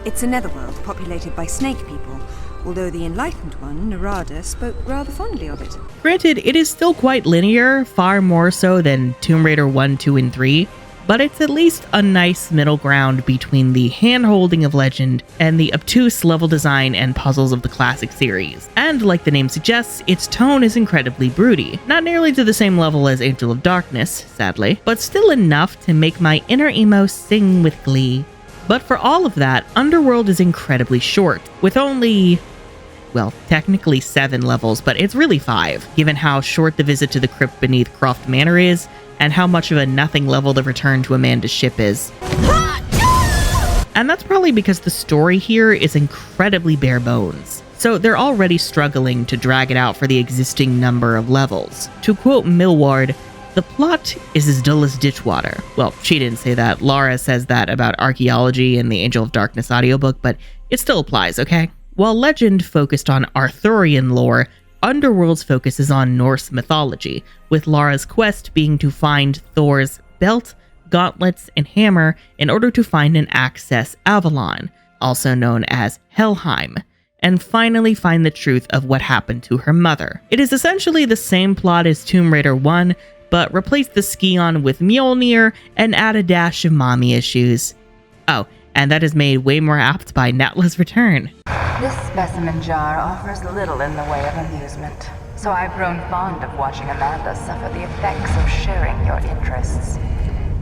It's a netherworld populated by snake people, although the enlightened one, Narada, spoke rather fondly of it. Granted, it is still quite linear, far more so than Tomb Raider 1, 2, and 3, but it's at least a nice middle ground between the hand-holding of Legend and the obtuse level design and puzzles of the classic series. And like the name suggests, its tone is incredibly broody. Not nearly to the same level as Angel of Darkness, sadly, but still enough to make my inner emo sing with glee. But for all of that, Underworld is incredibly short, with only, well, technically 7 levels, but it's really 5, given how short the visit to the crypt beneath Croft Manor is, and how much of a nothing level the return to Amanda's ship is. And that's probably because the story here is incredibly bare bones, so they're already struggling to drag it out for the existing number of levels. To quote Millward, the plot is as dull as ditch water. Well, she didn't say that. Lara says that about archaeology in the Angel of Darkness audiobook, but it still applies, okay? While Legend focused on Arthurian lore, Underworld's focus is on Norse mythology, with Lara's quest being to find Thor's belt, gauntlets, and hammer in order to find and access Avalon, also known as Helheim, and finally find the truth of what happened to her mother. It is essentially the same plot as Tomb Raider 1, but replace the Scion with Mjolnir and add a dash of mommy issues. Oh, and that is made way more apt by Natla's return. This specimen jar offers little in the way of amusement, so I've grown fond of watching Amanda suffer the effects of sharing your interests.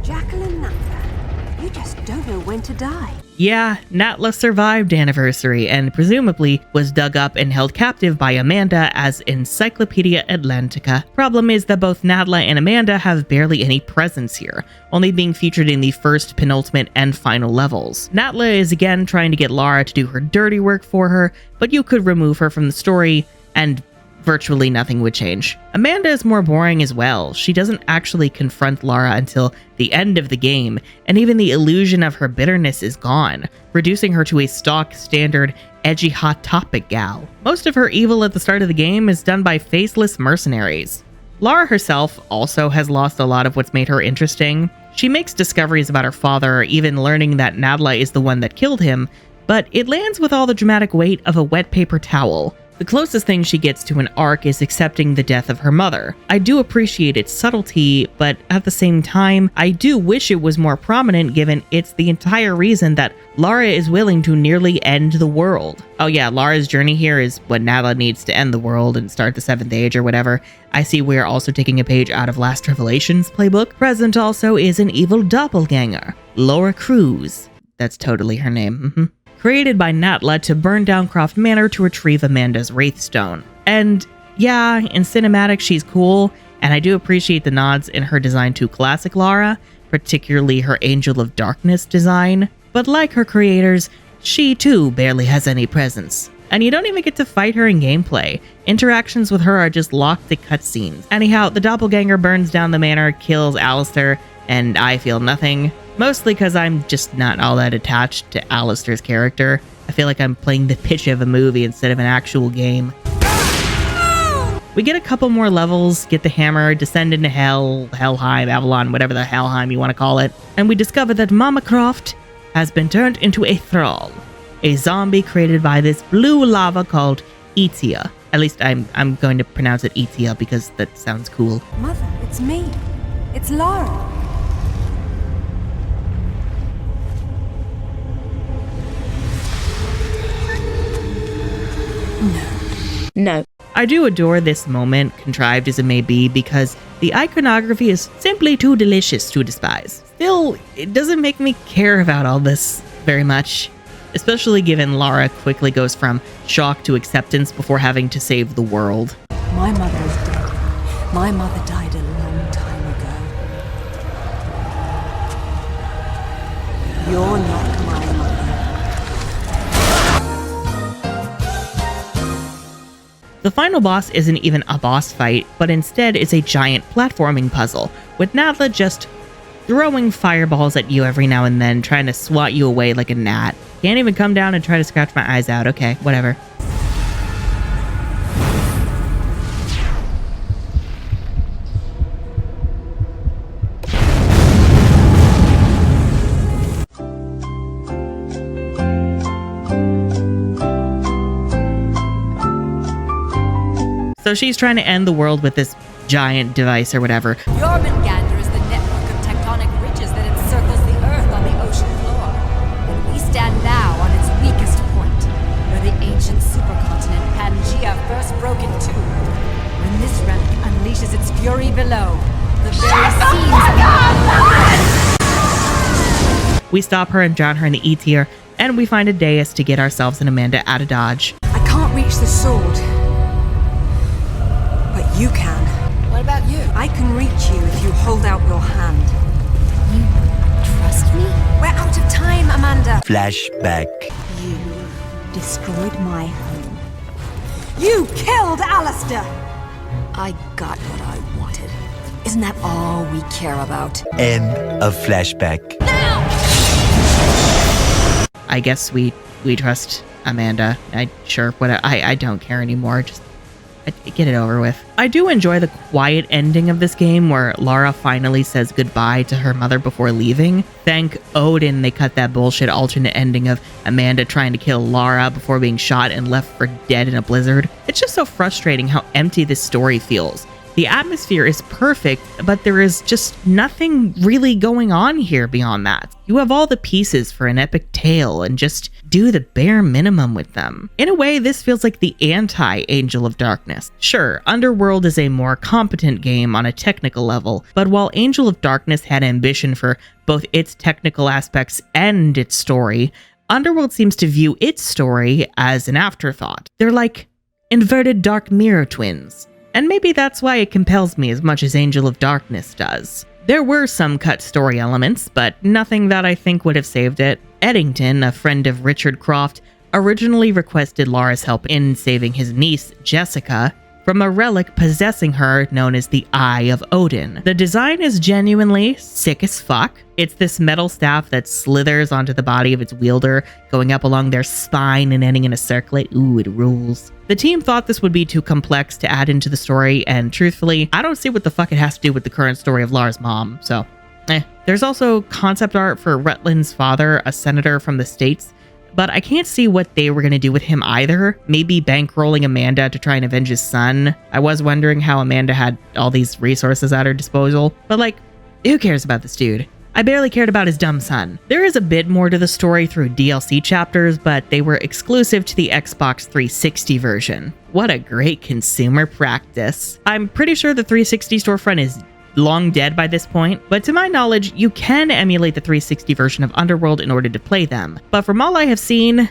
Jacqueline Natla, you just don't know when to die. Yeah, Natla survived Anniversary and presumably was dug up and held captive by Amanda as Encyclopedia Atlantica. Problem is that both Natla and Amanda have barely any presence here, only being featured in the first, penultimate, and final levels. Natla is again trying to get Lara to do her dirty work for her, but you could remove her from the story and virtually nothing would change. Amanda is more boring as well. She doesn't actually confront Lara until the end of the game, and even the illusion of her bitterness is gone, reducing her to a stock standard edgy hot topic gal. Most of her evil at the start of the game is done by faceless mercenaries. Lara herself also has lost a lot of what's made her interesting. She makes discoveries about her father, even learning that Natla is the one that killed him, but it lands with all the dramatic weight of a wet paper towel. The closest thing she gets to an arc is accepting the death of her mother. I do appreciate its subtlety, but at the same time, I do wish it was more prominent given it's the entire reason that Lara is willing to nearly end the world. Oh yeah, Lara's journey here is what Natla needs to end the world and start the 7th Age or whatever. I see we're also taking a page out of Last Revelation's playbook. Present also is an evil doppelganger, Lara Cruz. That's totally her name. created by Natla to burn down Croft Manor to retrieve Amanda's Wraithstone. And yeah, in cinematic she's cool, and I do appreciate the nods in her design to classic Lara, particularly her Angel of Darkness design. But like her creators, she too barely has any presence. And you don't even get to fight her in gameplay. Interactions with her are just locked to cutscenes. Anyhow, the doppelganger burns down the manor, kills Alistair, and I feel nothing. Mostly because I'm just not all that attached to Alistair's character. I feel like I'm playing the pitch of a movie instead of an actual game. We get a couple more levels, get the hammer, descend into hell, Helheim, Avalon, whatever the Helheim you want to call it. And we discover that Mama Croft has been turned into a thrall. A zombie created by this blue lava called Itia. At least I'm going to pronounce it Itia because that sounds cool. Mother, it's me. It's Lara. No. I do adore this moment, contrived as it may be, because the iconography is simply too delicious to despise. Still, it doesn't make me care about all this very much. Especially given Lara quickly goes from shock to acceptance before having to save the world. My mother is dead. My mother died a long time ago. You're not my mother. The final boss isn't even a boss fight, but instead is a giant platforming puzzle, with Natla just throwing fireballs at you every now and then, trying to swat you away like a gnat. Can't even come down and try to scratch my eyes out. Okay, whatever. So she's trying to end the world with this giant device or whatever. Jormungandr is the network of tectonic ridges that encircles the Earth on the ocean floor. And we stand now on its weakest point, where the ancient supercontinent Pangea first broke in two. When this relic unleashes its fury below, the very seams of We stop her and drown her in the E tier, and we find a dais to get ourselves and Amanda out of Dodge. I can't reach the sword. But you can. What about you? I can reach you if you hold out your hand. You trust me? We're out of time, Amanda. Flashback. You destroyed my home. You killed Alistair! I got what I wanted. Isn't that all we care about? End of flashback. I guess we trust Amanda. I don't care anymore. Just get it over with. I do enjoy the quiet ending of this game where Lara finally says goodbye to her mother before leaving. Thank Odin they cut that bullshit alternate ending of Amanda trying to kill Lara before being shot and left for dead in a blizzard. It's just so frustrating how empty this story feels. The atmosphere is perfect, but there is just nothing really going on here beyond that. You have all the pieces for an epic tale and just do the bare minimum with them. In a way, this feels like the anti-Angel of Darkness. Sure, Underworld is a more competent game on a technical level, but while Angel of Darkness had ambition for both its technical aspects and its story, Underworld seems to view its story as an afterthought. They're like inverted Dark Mirror twins. And maybe that's why it compels me as much as Angel of Darkness does. There were some cut story elements, but nothing that I think would have saved it. Eddington, a friend of Richard Croft, originally requested Lara's help in saving his niece, Jessica, from a relic possessing her known as the Eye of Odin. The design is genuinely sick as fuck. It's this metal staff that slithers onto the body of its wielder, going up along their spine and ending in a circlet. Ooh, it rules. The team thought this would be too complex to add into the story, and truthfully, I don't see what the fuck it has to do with the current story of Lara's mom, so There's also concept art for Rutland's father, a senator from the States, but I can't see what they were going to do with him either. Maybe bankrolling Amanda to try and avenge his son. I was wondering how Amanda had all these resources at her disposal, but like, who cares about this dude? I barely cared about his dumb son. There is a bit more to the story through DLC chapters, but they were exclusive to the Xbox 360 version. What a great consumer practice. I'm pretty sure the 360 storefront is long dead by this point, but to my knowledge, you can emulate the 360 version of Underworld in order to play them. But from all I have seen,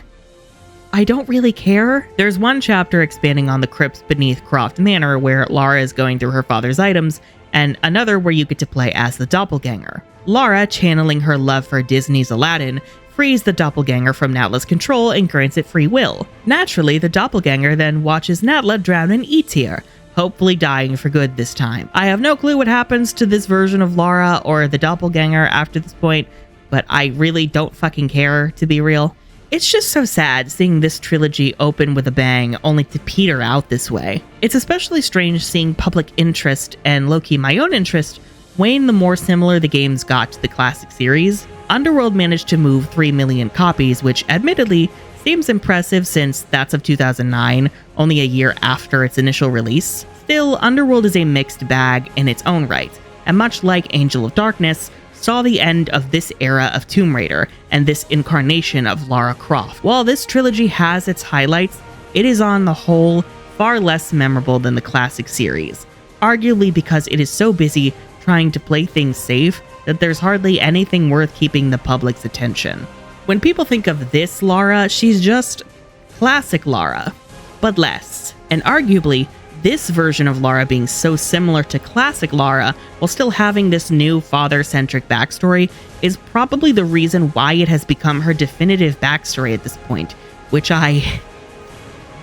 I don't really care. There's one chapter expanding on the crypts beneath Croft Manor where Lara is going through her father's items, and another where you get to play as the doppelganger. Lara, channeling her love for Disney's Aladdin, frees the doppelganger from Natla's control and grants it free will. Naturally, the doppelganger then watches Natla drown in E-tier, hopefully dying for good this time. I have no clue what happens to this version of Lara or the doppelganger after this point, but I really don't fucking care, to be real. It's just so sad seeing this trilogy open with a bang only to peter out this way. It's especially strange seeing public interest and low-key my own interest wane the more similar the games got to the classic series. Underworld managed to move 3 million copies, which admittedly seems impressive since that's of 2009, only a year after its initial release. Still, Underworld is a mixed bag in its own right, and much like Angel of Darkness, saw the end of this era of Tomb Raider and this incarnation of Lara Croft. While this trilogy has its highlights, it is on the whole far less memorable than the classic series, arguably because it is so busy trying to play things safe that there's hardly anything worth keeping the public's attention. When people think of this Lara, she's just classic Lara, but less, and arguably this version of Lara being so similar to classic Lara while still having this new father-centric backstory is probably the reason why it has become her definitive backstory at this point, which I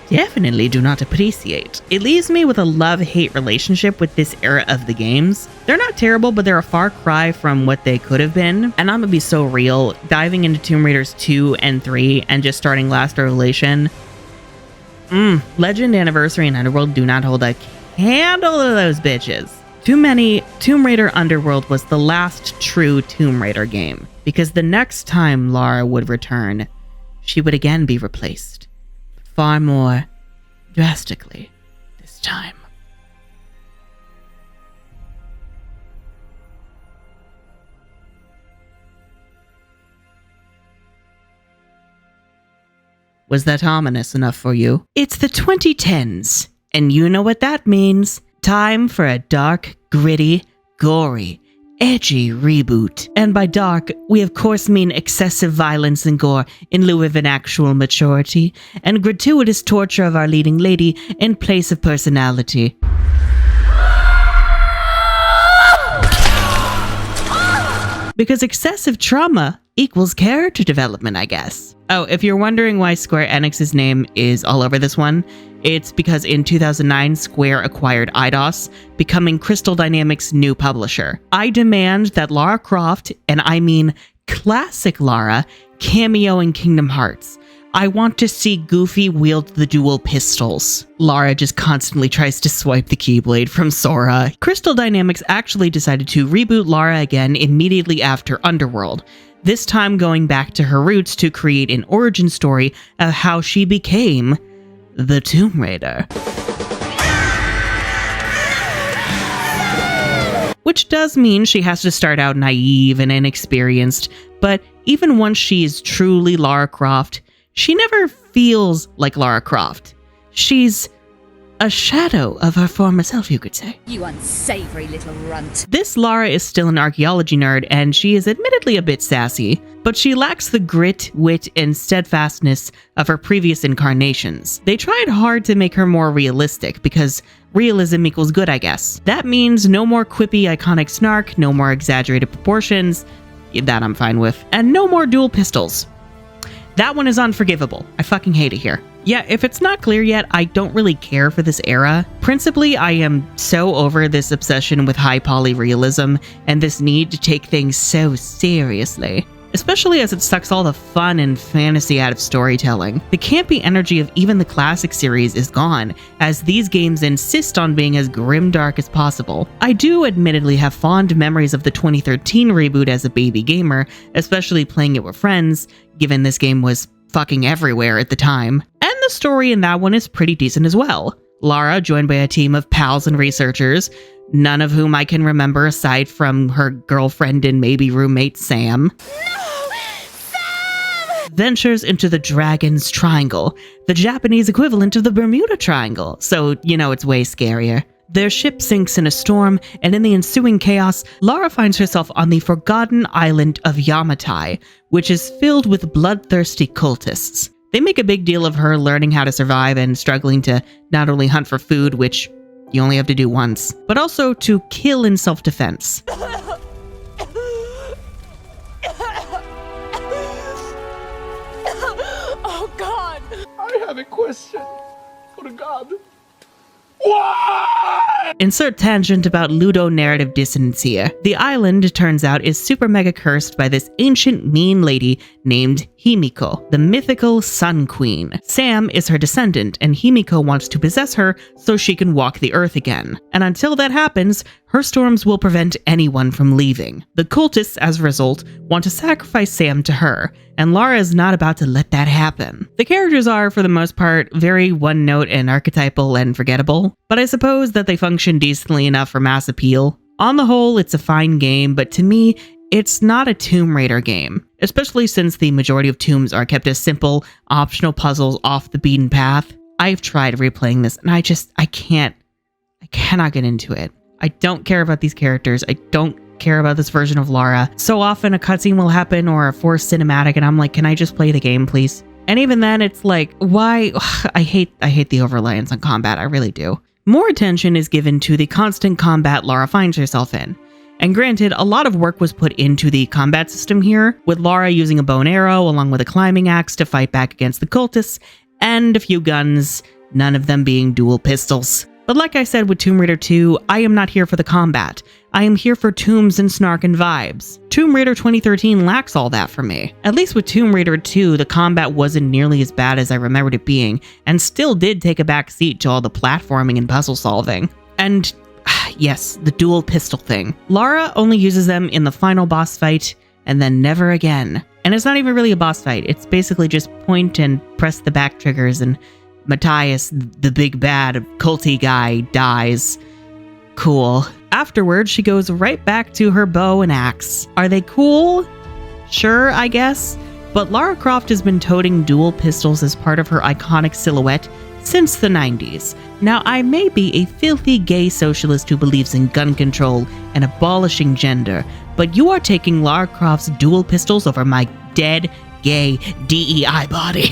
definitely do not appreciate. It leaves me with a love-hate relationship with this era of the games. They're not terrible, but they're a far cry from what they could have been, and I'm gonna be so real, diving into Tomb Raiders 2 and 3 and just starting Last Revelation, Legend, Anniversary, and Underworld do not hold a candle to those bitches. Too many. Tomb Raider Underworld was the last true Tomb Raider game, because the next time Lara would return, she would again be replaced, but far more drastically this time. Was that ominous enough for you? It's the 2010s, and you know what that means. Time for a dark, gritty, gory, edgy reboot. And by dark, we of course mean excessive violence and gore in lieu of an actual maturity, and gratuitous torture of our leading lady in place of personality. Because excessive trauma equals character development, I guess. Oh, if you're wondering why Square Enix's name is all over this one, it's because in 2009, Square acquired Eidos, becoming Crystal Dynamics' new publisher. I demand that Lara Croft, and I mean classic Lara, cameo in Kingdom Hearts. I want to see Goofy wield the dual pistols. Lara just constantly tries to swipe the Keyblade from Sora. Crystal Dynamics actually decided to reboot Lara again immediately after Underworld, this time going back to her roots to create an origin story of how she became the Tomb Raider. Which does mean she has to start out naive and inexperienced, but even once she is truly Lara Croft, she never feels like Lara Croft. She's a shadow of her former self, you could say. You unsavory little runt. This Lara is still an archaeology nerd, and she is admittedly a bit sassy, but she lacks the grit, wit, and steadfastness of her previous incarnations. They tried hard to make her more realistic, because realism equals good, I guess. That means no more quippy, iconic snark, no more exaggerated proportions, that I'm fine with, and no more dual pistols. That one is unforgivable. I fucking hate it here. Yeah, if it's not clear yet, I don't really care for this era. Principally, I am so over this obsession with high poly realism and this need to take things so seriously. Especially as it sucks all the fun and fantasy out of storytelling. The campy energy of even the classic series is gone, as these games insist on being as grimdark as possible. I do admittedly have fond memories of the 2013 reboot as a baby gamer, especially playing it with friends, given this game was fucking everywhere at the time. And the story in that one is pretty decent as well. Lara, joined by a team of pals and researchers, none of whom I can remember aside from her girlfriend and maybe roommate Sam, ventures into the Dragon's Triangle, the Japanese equivalent of the Bermuda Triangle, so you know it's way scarier. Their ship sinks in a storm, and in the ensuing chaos, Lara finds herself on the forgotten island of Yamatai, which is filled with bloodthirsty cultists. They make a big deal of her learning how to survive and struggling to not only hunt for food, which you only have to do once, but also to kill in self-defense. Oh, God! I have a question for God. What? Insert tangent about ludo-narrative dissonance here. The island, turns out, is super mega cursed by this ancient mean lady named Himiko, the mythical Sun Queen. Sam is her descendant, and Himiko wants to possess her so she can walk the earth again. And until that happens, her storms will prevent anyone from leaving. The cultists, as a result, want to sacrifice Sam to her, and Lara is not about to let that happen. The characters are, for the most part, very one-note and archetypal and forgettable, but I suppose that they function decently enough for mass appeal. On the whole, it's a fine game, but to me, it's not a Tomb Raider game, especially since the majority of tombs are kept as simple, optional puzzles off the beaten path. I've tried replaying this, and I cannot get into it. I don't care about these characters. I don't care about this version of Lara. So often a cutscene will happen or a forced cinematic, and I'm like, can I just play the game, please? And even then, it's like, why? I hate the over-reliance on combat. I really do. More attention is given to the constant combat Lara finds herself in. And granted, a lot of work was put into the combat system here, with Lara using a bow and arrow along with a climbing axe to fight back against the cultists, and a few guns, none of them being dual pistols. But like I said with Tomb Raider 2, I am not here for the combat. I am here for tombs and snark and vibes. Tomb Raider 2013 lacks all that for me. At least with Tomb Raider 2, the combat wasn't nearly as bad as I remembered it being, and still did take a back seat to all the platforming and puzzle solving. And yes, the dual pistol thing. Lara only uses them in the final boss fight, and then never again. And it's not even really a boss fight. It's basically just point and press the back triggers, and Matthias, the big bad culty guy, dies. Cool. Afterwards, she goes right back to her bow and axe. Are they cool? Sure, I guess. But Lara Croft has been toting dual pistols as part of her iconic silhouette since the 90s. Now, I may be a filthy gay socialist who believes in gun control and abolishing gender, but you are taking Lara Croft's dual pistols over my dead, gay DEI body.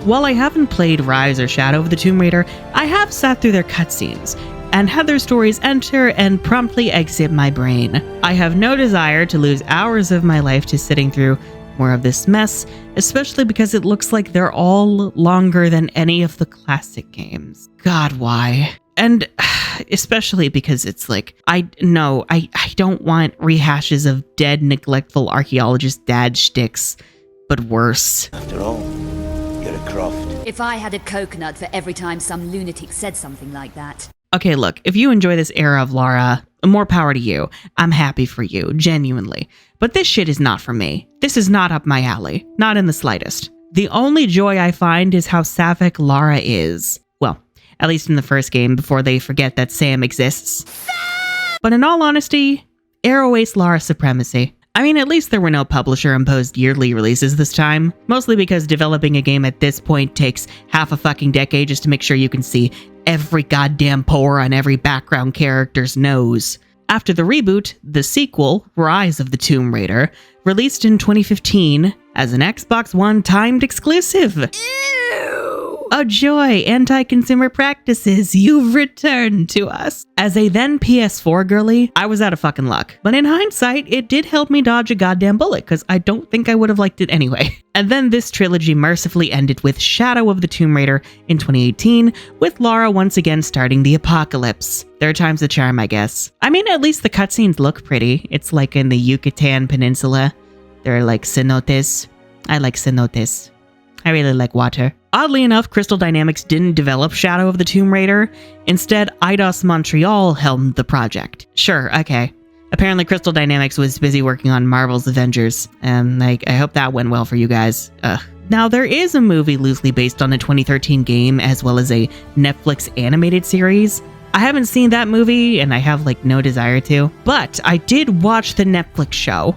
While I haven't played Rise or Shadow of the Tomb Raider, I have sat through their cutscenes and had their stories enter and promptly exit my brain. I have no desire to lose hours of my life to sitting through more of this mess, especially because it looks like they're all longer than any of the classic games. God, why? And especially because it's like, I don't want rehashes of dead, neglectful archaeologist dad shticks, but worse. After all, you're a Croft. If I had a coconut for every time some lunatic said something like that. Okay, look, if you enjoy this era of Lara, more power to you. I'm happy for you, genuinely. But this shit is not for me. This is not up my alley. Not in the slightest. The only joy I find is how sapphic Lara is. Well, at least in the first game, before they forget that Sam exists. But in all honesty, Arrow Ace Lara supremacy. I mean, at least there were no publisher-imposed yearly releases this time. Mostly because developing a game at this point takes half a fucking decade just to make sure you can see every goddamn pore on every background character's nose. After the reboot, the sequel, Rise of the Tomb Raider, released in 2015 as an Xbox One timed exclusive. Ew! Oh joy, anti-consumer practices, you've returned to us. As a then PS4 girly, I was out of fucking luck. But in hindsight, it did help me dodge a goddamn bullet, because I don't think I would have liked it anyway. And then this trilogy mercifully ended with Shadow of the Tomb Raider in 2018, with Lara once again starting the apocalypse. Third time's the charm, I guess. I mean, at least the cutscenes look pretty. It's like in the Yucatan Peninsula. They're like cenotes. I like cenotes. I really like water. Oddly enough, Crystal Dynamics didn't develop Shadow of the Tomb Raider. Instead, Eidos Montreal helmed the project. Sure, okay. Apparently Crystal Dynamics was busy working on Marvel's Avengers, and I hope that went well for you guys. Now, there is a movie loosely based on the 2013 game, as well as a Netflix animated series. I haven't seen that movie, and I have no desire to, but I did watch the Netflix show,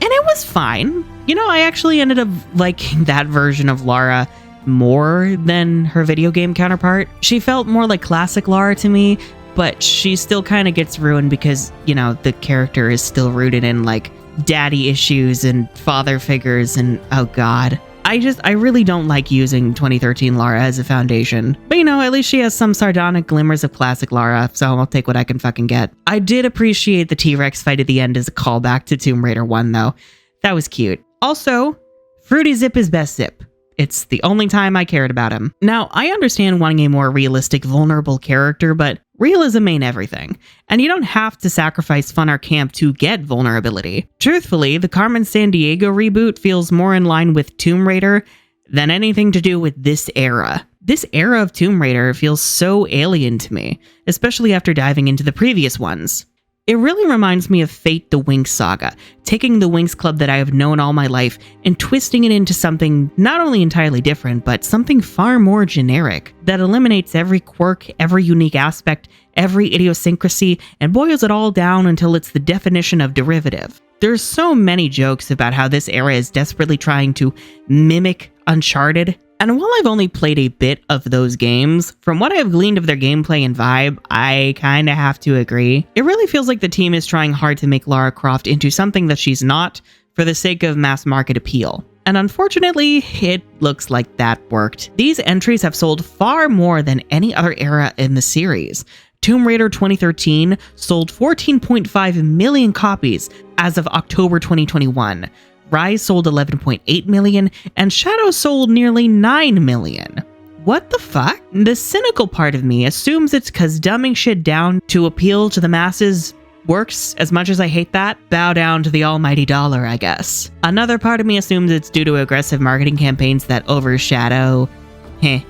and it was fine. You know, I actually ended up liking that version of Lara more than her video game counterpart. She felt more like classic Lara to me, but she still kind of gets ruined because, you know, the character is still rooted in like daddy issues and father figures and oh god. I really don't like using 2013 Lara as a foundation. But you know, at least she has some sardonic glimmers of classic Lara, so I'll take what I can fucking get. I did appreciate the T-Rex fight at the end as a callback to Tomb Raider 1 though. That was cute. Also, Fruity Zip is best Zip. It's the only time I cared about him. Now, I understand wanting a more realistic, vulnerable character, but realism ain't everything. And you don't have to sacrifice fun or camp to get vulnerability. Truthfully, the Carmen Sandiego reboot feels more in line with Tomb Raider than anything to do with this era. This era of Tomb Raider feels so alien to me, especially after diving into the previous ones. It really reminds me of Fate the Winx saga, taking the Winx Club that I have known all my life and twisting it into something not only entirely different, but something far more generic that eliminates every quirk, every unique aspect, every idiosyncrasy, and boils it all down until it's the definition of derivative. There's so many jokes about how this era is desperately trying to mimic Uncharted. And while I've only played a bit of those games, from what I've gleaned of their gameplay and vibe, I kinda have to agree. It really feels like the team is trying hard to make Lara Croft into something that she's not for the sake of mass market appeal. And unfortunately, it looks like that worked. These entries have sold far more than any other era in the series. Tomb Raider 2013 sold 14.5 million copies as of October 2021. Rise sold 11.8 million, and Shadow sold nearly 9 million. What the fuck? The cynical part of me assumes it's cause dumbing shit down to appeal to the masses works. As much as I hate that, bow down to the almighty dollar, I guess. Another part of me assumes it's due to aggressive marketing campaigns that overshadow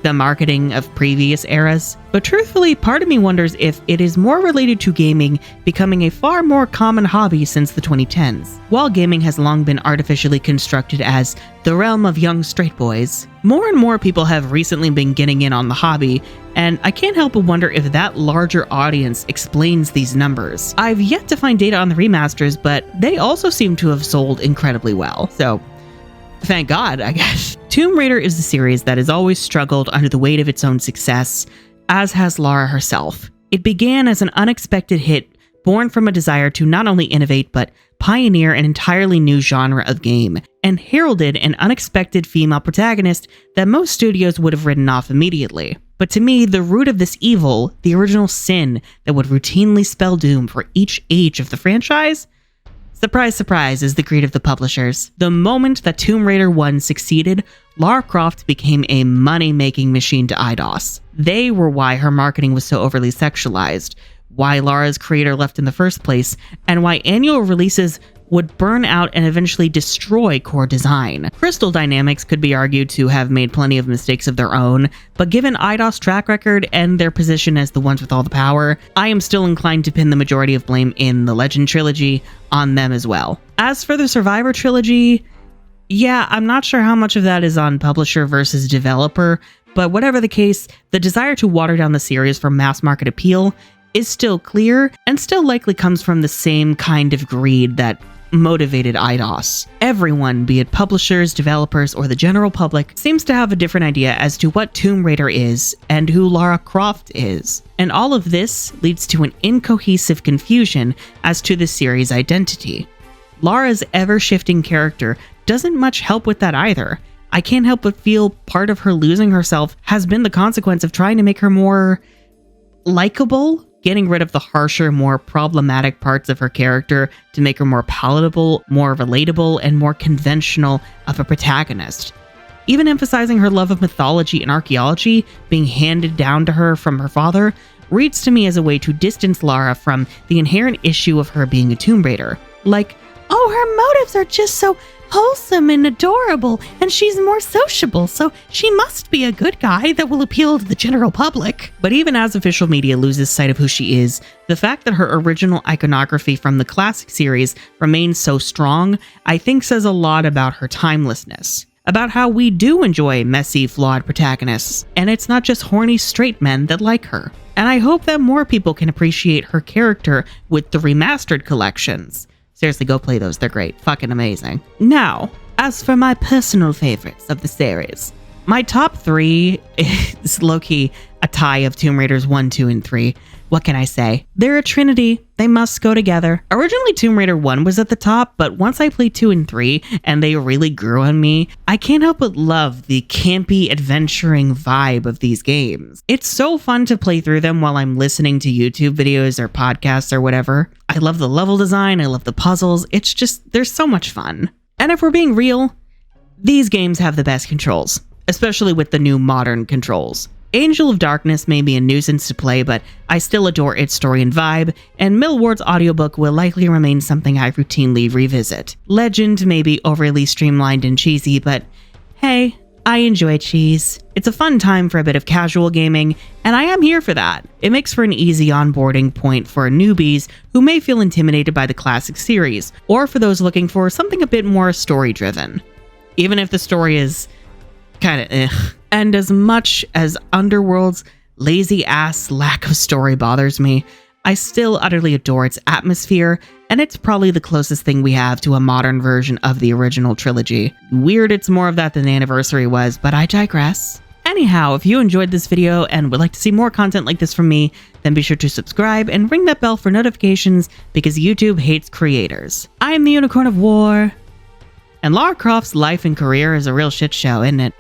the marketing of previous eras. But truthfully, part of me wonders if it is more related to gaming becoming a far more common hobby since the 2010s. While gaming has long been artificially constructed as the realm of young straight boys, more and more people have recently been getting in on the hobby, and I can't help but wonder if that larger audience explains these numbers. I've yet to find data on the remasters, but they also seem to have sold incredibly well, so thank God, I guess. Tomb Raider is a series that has always struggled under the weight of its own success, as has Lara herself. It began as an unexpected hit, born from a desire to not only innovate, but pioneer an entirely new genre of game, and heralded an unexpected female protagonist that most studios would have written off immediately. But to me, the root of this evil, the original sin that would routinely spell doom for each age of the franchise, surprise, surprise, is the greed of the publishers. The moment that Tomb Raider 1 succeeded, Lara Croft became a money-making machine to IDOS. They were why her marketing was so overly sexualized, why Lara's creator left in the first place, and why annual releases would burn out and eventually destroy core design. Crystal Dynamics could be argued to have made plenty of mistakes of their own, but given IDOS' track record and their position as the ones with all the power, I am still inclined to pin the majority of blame in the Legend Trilogy on them as well. As for the Survivor Trilogy, yeah, I'm not sure how much of that is on publisher versus developer, but whatever the case, the desire to water down the series for mass market appeal is still clear and still likely comes from the same kind of greed that motivated IDOS. Everyone, be it publishers, developers, or the general public, seems to have a different idea as to what Tomb Raider is and who Lara Croft is. And all of this leads to an incohesive confusion as to the series' identity. Lara's ever-shifting character doesn't much help with that either. I can't help but feel part of her losing herself has been the consequence of trying to make her more likable, getting rid of the harsher, more problematic parts of her character to make her more palatable, more relatable, and more conventional of a protagonist. Even emphasizing her love of mythology and archaeology being handed down to her from her father reads to me as a way to distance Lara from the inherent issue of her being a Tomb Raider. Like, oh, her motives are just so wholesome and adorable, and she's more sociable, so she must be a good guy that will appeal to the general public. But even as official media loses sight of who she is, the fact that her original iconography from the classic series remains so strong, I think says a lot about her timelessness. About how we do enjoy messy, flawed protagonists, and it's not just horny straight men that like her. And I hope that more people can appreciate her character with the remastered collections. Seriously, go play those. They're great. Fucking amazing. Now, as for my personal favorites of the series, My top 3 is low-key a tie of Tomb Raiders 1, 2, and 3. What can I say? They're a trinity. They must go together. Originally, Tomb Raider 1 was at the top, but once I played 2 and 3 and they really grew on me, I can't help but love the campy, adventuring vibe of these games. It's so fun to play through them while I'm listening to YouTube videos or podcasts or whatever. I love the level design. I love the puzzles. It's just, they're so much fun. And if we're being real, these games have the best controls, especially with the new modern controls. Angel of Darkness may be a nuisance to play, but I still adore its story and vibe, and Millward's audiobook will likely remain something I routinely revisit. Legend may be overly streamlined and cheesy, but hey, I enjoy cheese. It's a fun time for a bit of casual gaming, and I am here for that. It makes for an easy onboarding point for newbies who may feel intimidated by the classic series, or for those looking for something a bit more story-driven. Even if the story is kinda eh. And as much as Underworld's lazy-ass lack of story bothers me, I still utterly adore its atmosphere, and it's probably the closest thing we have to a modern version of the original trilogy. Weird it's more of that than the Anniversary was, but I digress. Anyhow, if you enjoyed this video and would like to see more content like this from me, then be sure to subscribe and ring that bell for notifications because YouTube hates creators. I am the Unicorn of War, and Lara Croft's life and career is a real shit show, isn't it?